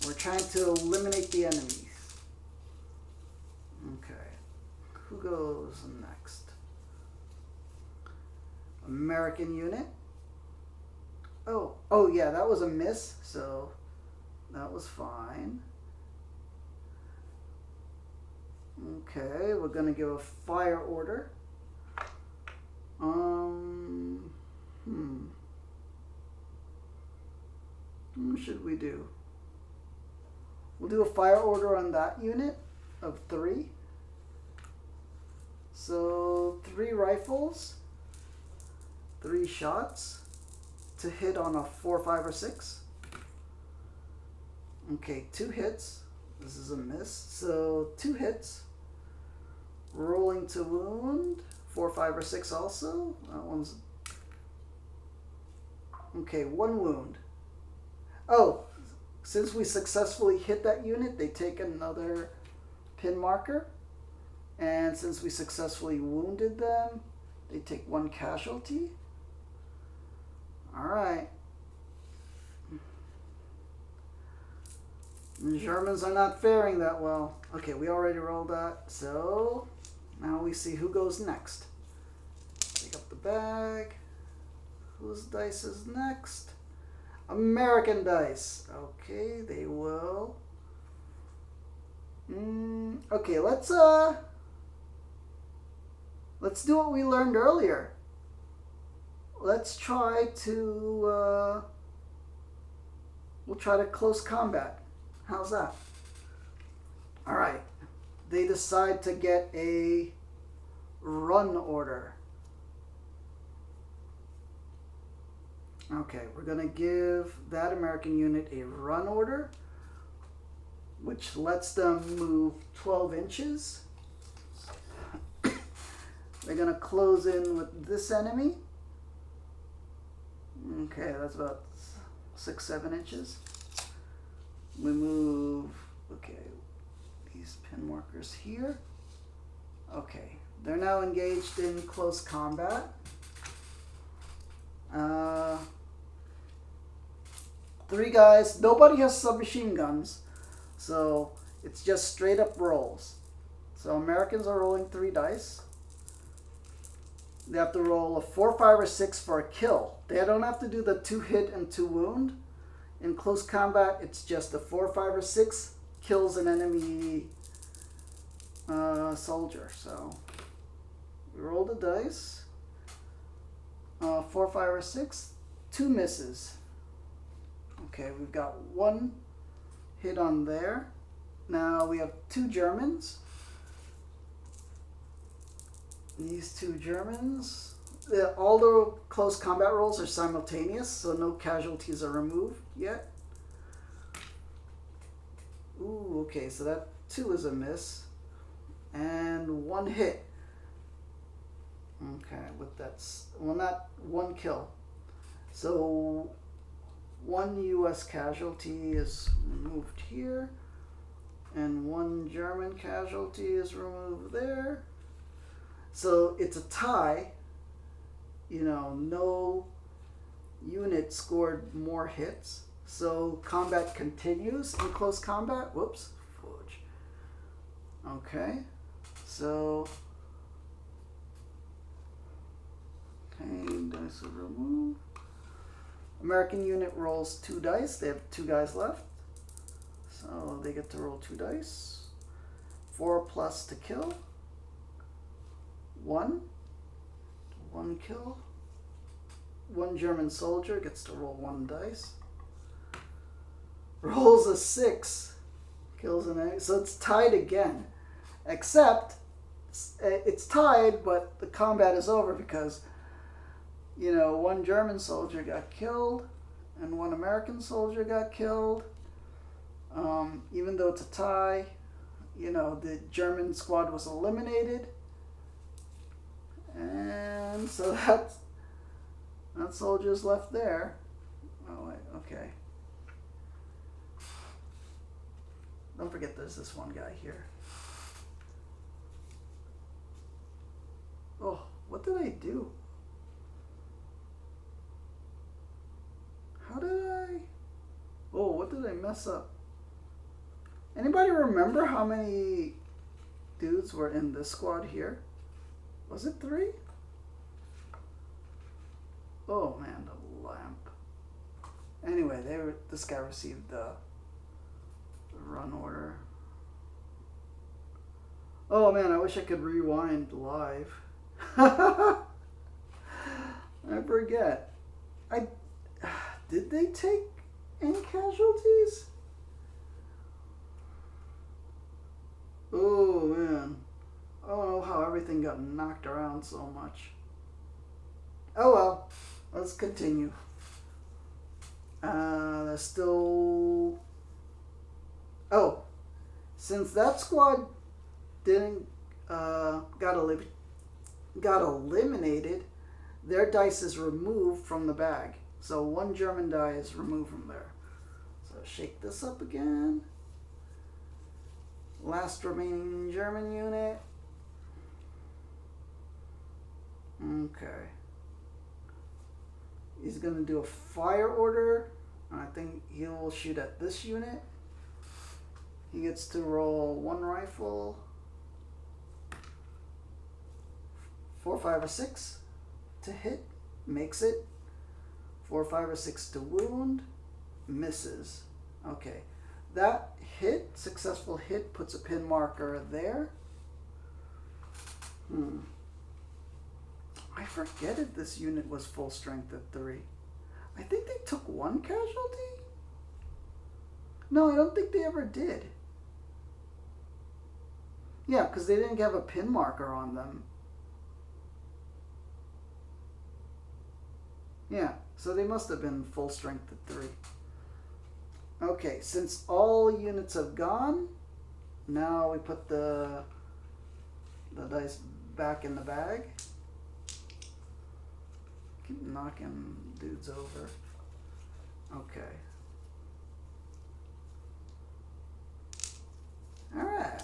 We're trying to eliminate the enemies. Okay. Who goes next? American unit. Oh yeah, that was a miss, so that was fine. Okay, we're gonna give a fire order. What should we do? We'll do a fire order on that unit of 3. So 3 rifles, 3 shots to hit on a 4, 5, or 6. Okay, 2 hits. This is a miss. So 2 hits. Rolling to wound. 4, 5, or 6 also. That one's... Okay, 1 wound. Oh, since we successfully hit that unit, they take another pin marker. And since we successfully wounded them, they take 1 casualty. Alright. The Germans are not faring that well. Okay, we already rolled that. So, now we see who goes next. Pick up the bag. Whose dice is next? American dice. Okay, they will. Okay, let's do what we learned earlier. Let's try to we'll try to close combat. How's that? All right. They decide to get a run order. Okay, we're going to give that American unit a run order, which lets them move 12 inches. They're going to close in with this enemy. Okay, that's about 6, 7 inches. We move, okay, these pin markers here. Okay, they're now engaged in close combat. 3 guys, nobody has submachine guns, so it's just straight up rolls. So Americans are rolling 3 dice. They have to roll a 4, 5, or 6 for a kill. They don't have to do the 2 hit and 2 wound. In close combat, it's just a 4, 5, or 6 kills an enemy soldier. So we roll the dice. 4, 5, or 6, 2 misses. Okay, we've got 1 hit on there. Now we have 2 Germans. These 2 Germans all the close combat rolls are simultaneous, so no casualties are removed yet. Ooh, okay, so that 2 is a miss. And 1 hit. Okay, with that's, well, not 1 kill. So 1 US casualty is removed here. And 1 German casualty is removed there. So it's a tie. You know, no unit scored more hits. So combat continues in close combat. Whoops. Fudge. Okay. So, okay, dice are removed. American unit rolls 2 dice. They have 2 guys left. So they get to roll 2 dice. 4 plus to kill. 1. 1 kill. 1 German soldier gets to roll 1 dice. Rolls a 6. Kills an 8. So it's tied again. Except it's tied, but the combat is over because, you know, 1 German soldier got killed and 1 American soldier got killed. Even though it's a tie, you know, the German squad was eliminated. And so that soldier's left there. Oh, wait, okay. Don't forget there's this one guy here. Oh, what did I do? How did I... Oh, what did I mess up? Anybody remember how many dudes were in this squad here? Was it 3? Oh man, the lamp. Anyway, this guy received the run order. Oh man, I wish I could rewind live. I forget. Did they take any casualties? Oh man. I don't know how everything got knocked around so much. Oh well. Let's continue. There's still... Oh. Since that squad didn't got eliminated, their dice is removed from the bag. So 1 German die is removed from there. So shake this up again. Last remaining German unit. Okay. He's going to do a fire order. I think he will shoot at this unit. He gets to roll 1 rifle. 4, 5, or 6 to hit. Makes it. 4, 5, or 6 to wound. Misses. Okay. That hit, successful hit, puts a pin marker there. I forget if this unit was full strength at 3. I think they took 1 casualty? No, I don't think they ever did. Yeah, because they didn't have a pin marker on them. Yeah, so they must have been full strength at 3. Okay, since all units have gone, now we put the dice back in the bag. Keep knocking dudes over. Okay. Alright.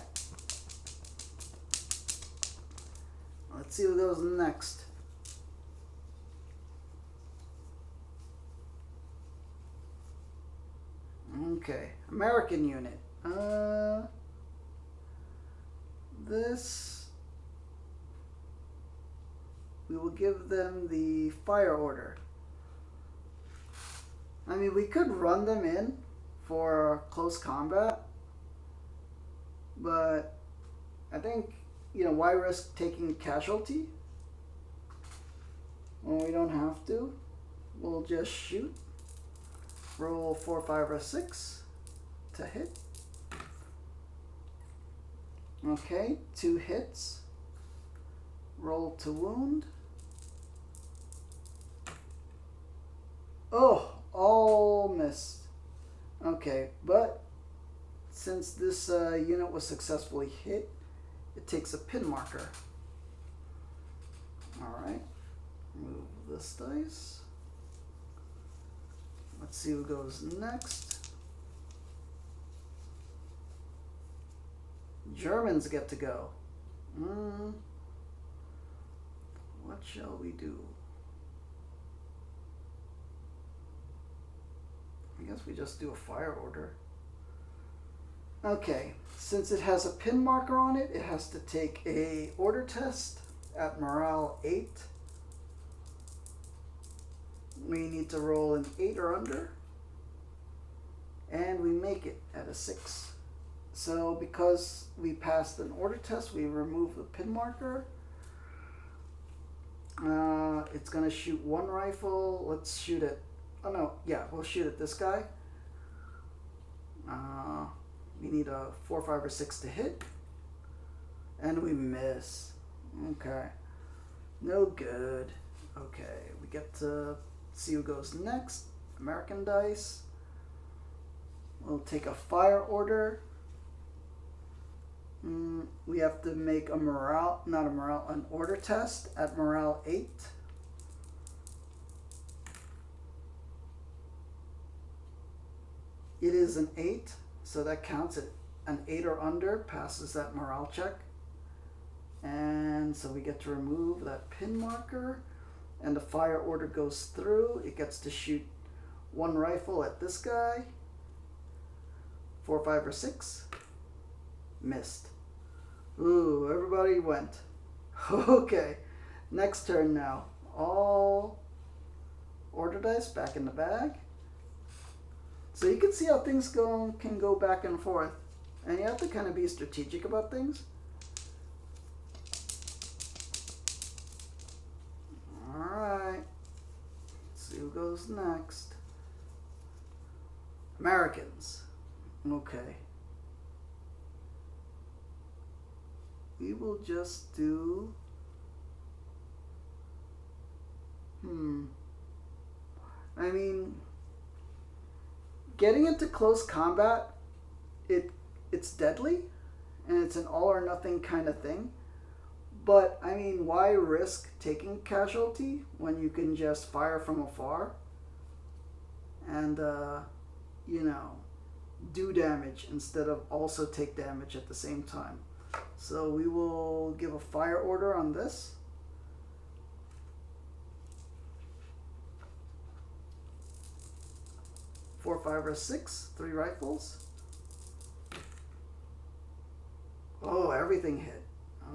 Let's see what goes next. Okay, American unit. This, we will give them the fire order. I mean, we could run them in for close combat, but I think, you know, why risk taking casualty when we don't have to? We'll just shoot. Roll 4, 5, or 6 to hit. Okay, 2 hits. Roll to wound. Okay, but since this unit was successfully hit, it takes a pin marker. Alright, move this dice. Let's see who goes next. Germans get to go. What shall we do? I guess we just do a fire order. Okay, since it has a pin marker on it, it has to take a order test at morale 8. We need to roll an 8 or under, and we make it at a 6. So because we passed an order test, we remove the pin marker. It's going to shoot one rifle. Let's shoot it. Oh no, yeah, we'll shoot at this guy. We need a 4, 5, or 6 to hit. And we miss. Okay. No good. Okay, we get to see who goes next. American dice. We'll take a fire order. We have to make an order test at morale 8. It is an 8, so that counts. It an 8 or under passes that morale check. And so we get to remove that pin marker, and the fire order goes through. It gets to shoot one rifle at this guy. 4, 5, or 6. Missed. Ooh, everybody went. Okay, next turn now. All order dice back in the bag. So you can see how things can go back and forth. And you have to kind of be strategic about things. Alright. Let's see who goes next. Americans. Okay. We will just do... I mean, getting into close combat, it's deadly, and it's an all or nothing kind of thing. But, I mean, why risk taking casualty when you can just fire from afar and, do damage instead of also take damage at the same time? So we will give a fire order on this. Four, 5, or 6, 3 rifles. Oh, everything hit.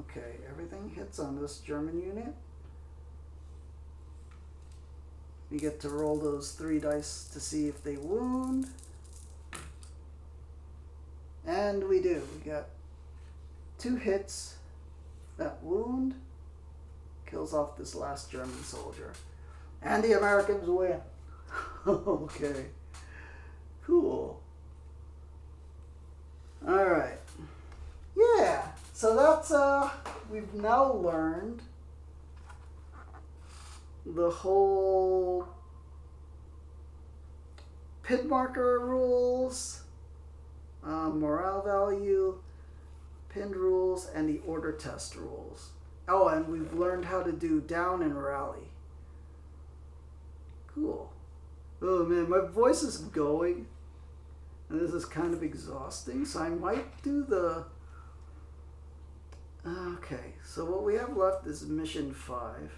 Okay, everything hits on this German unit. We get to roll those 3 dice to see if they wound. And we do. We got 2 hits that wound. Kills off this last German soldier. And the Americans win. Okay. Cool. Alright. Yeah. So that's, we've now learned the whole pin marker rules, morale value, pinned rules, and the order test rules. Oh, and we've learned how to do down and rally. Cool. Oh man, my voice is going, and this is kind of exhausting, so I might do the... Okay, so what we have left is mission 5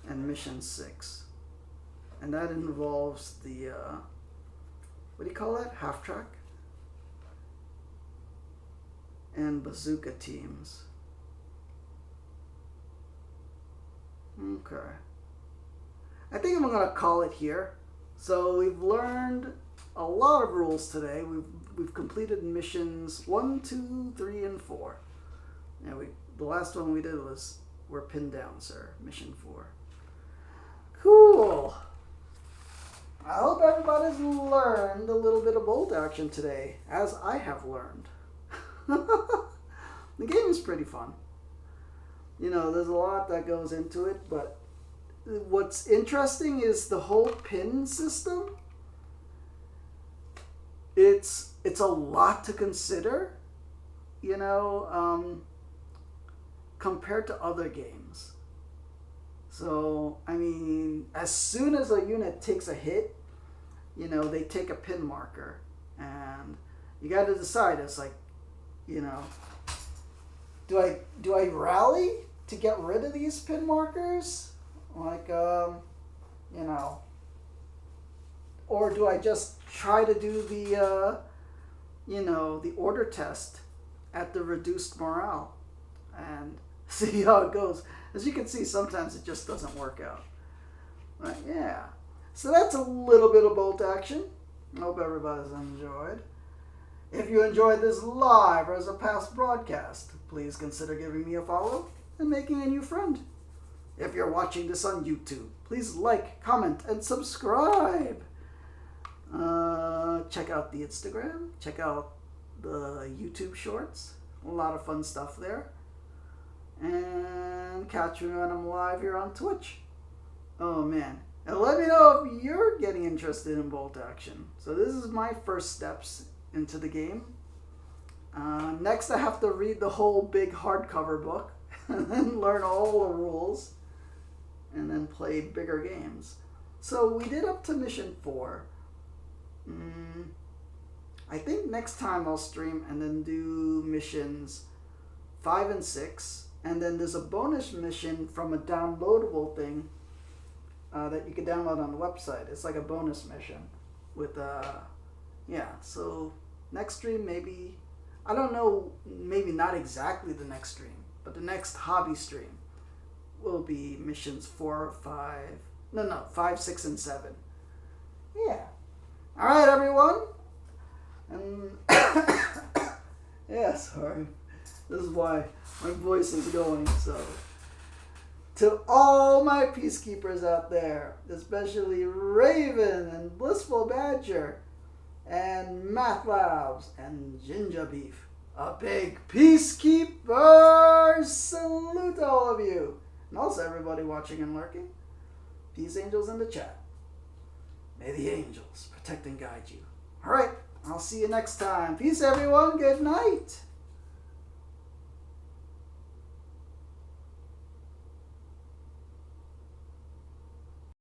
and mission 6. And that involves the, what do you call that? Half track? And bazooka teams. Okay. I think I'm going to call it here. So we've learned a lot of rules today. We've completed missions 1, 2, 3, and 4. And the last one we did was We're Pinned Down, Sir. Mission 4. Cool. I hope everybody's learned a little bit of bolt action today, as I have learned. The game is pretty fun. You know, there's a lot that goes into it, but what's interesting is the whole pin system. it's a lot to consider, compared to other games. So, I mean, as soon as a unit takes a hit, they take a pin marker. And you got to decide, it's like, do I rally to get rid of these pin markers? Like, or do I just try to do the, the order test at the reduced morale and see how it goes? As you can see, sometimes it just doesn't work out. But yeah. So that's a little bit of bolt action. I hope everybody's enjoyed. If you enjoyed this live or as a past broadcast, please consider giving me a follow and making a new friend. If you're watching this on YouTube, please like, comment, and subscribe. Check out the Instagram. Check out the YouTube shorts. A lot of fun stuff there. And catch me when I'm live here on Twitch. Oh man. And let me know if you're getting interested in bolt action. So this is my first steps into the game. Next I have to read the whole big hardcover book and then learn all the rules and then play bigger games. So we did up to mission 4. I think next time I'll stream and then do missions 5 and 6, and then there's a bonus mission from a downloadable thing that you can download on the website. It's like a bonus mission with so next stream, maybe, I don't know, maybe not exactly the next stream, but the next hobby stream will be missions 5, 6, and 7. Yeah. All right, everyone. And yeah, sorry. This is why my voice is going. So, to all my peacekeepers out there, especially Raven and Blissful Badger and Math Labs and Ginger Beef, a big peacekeeper salute to all of you. And also everybody watching and lurking. Peace angels in the chat. May the angels protect and guide you. All right, I'll see you next time. Peace, everyone. Good night.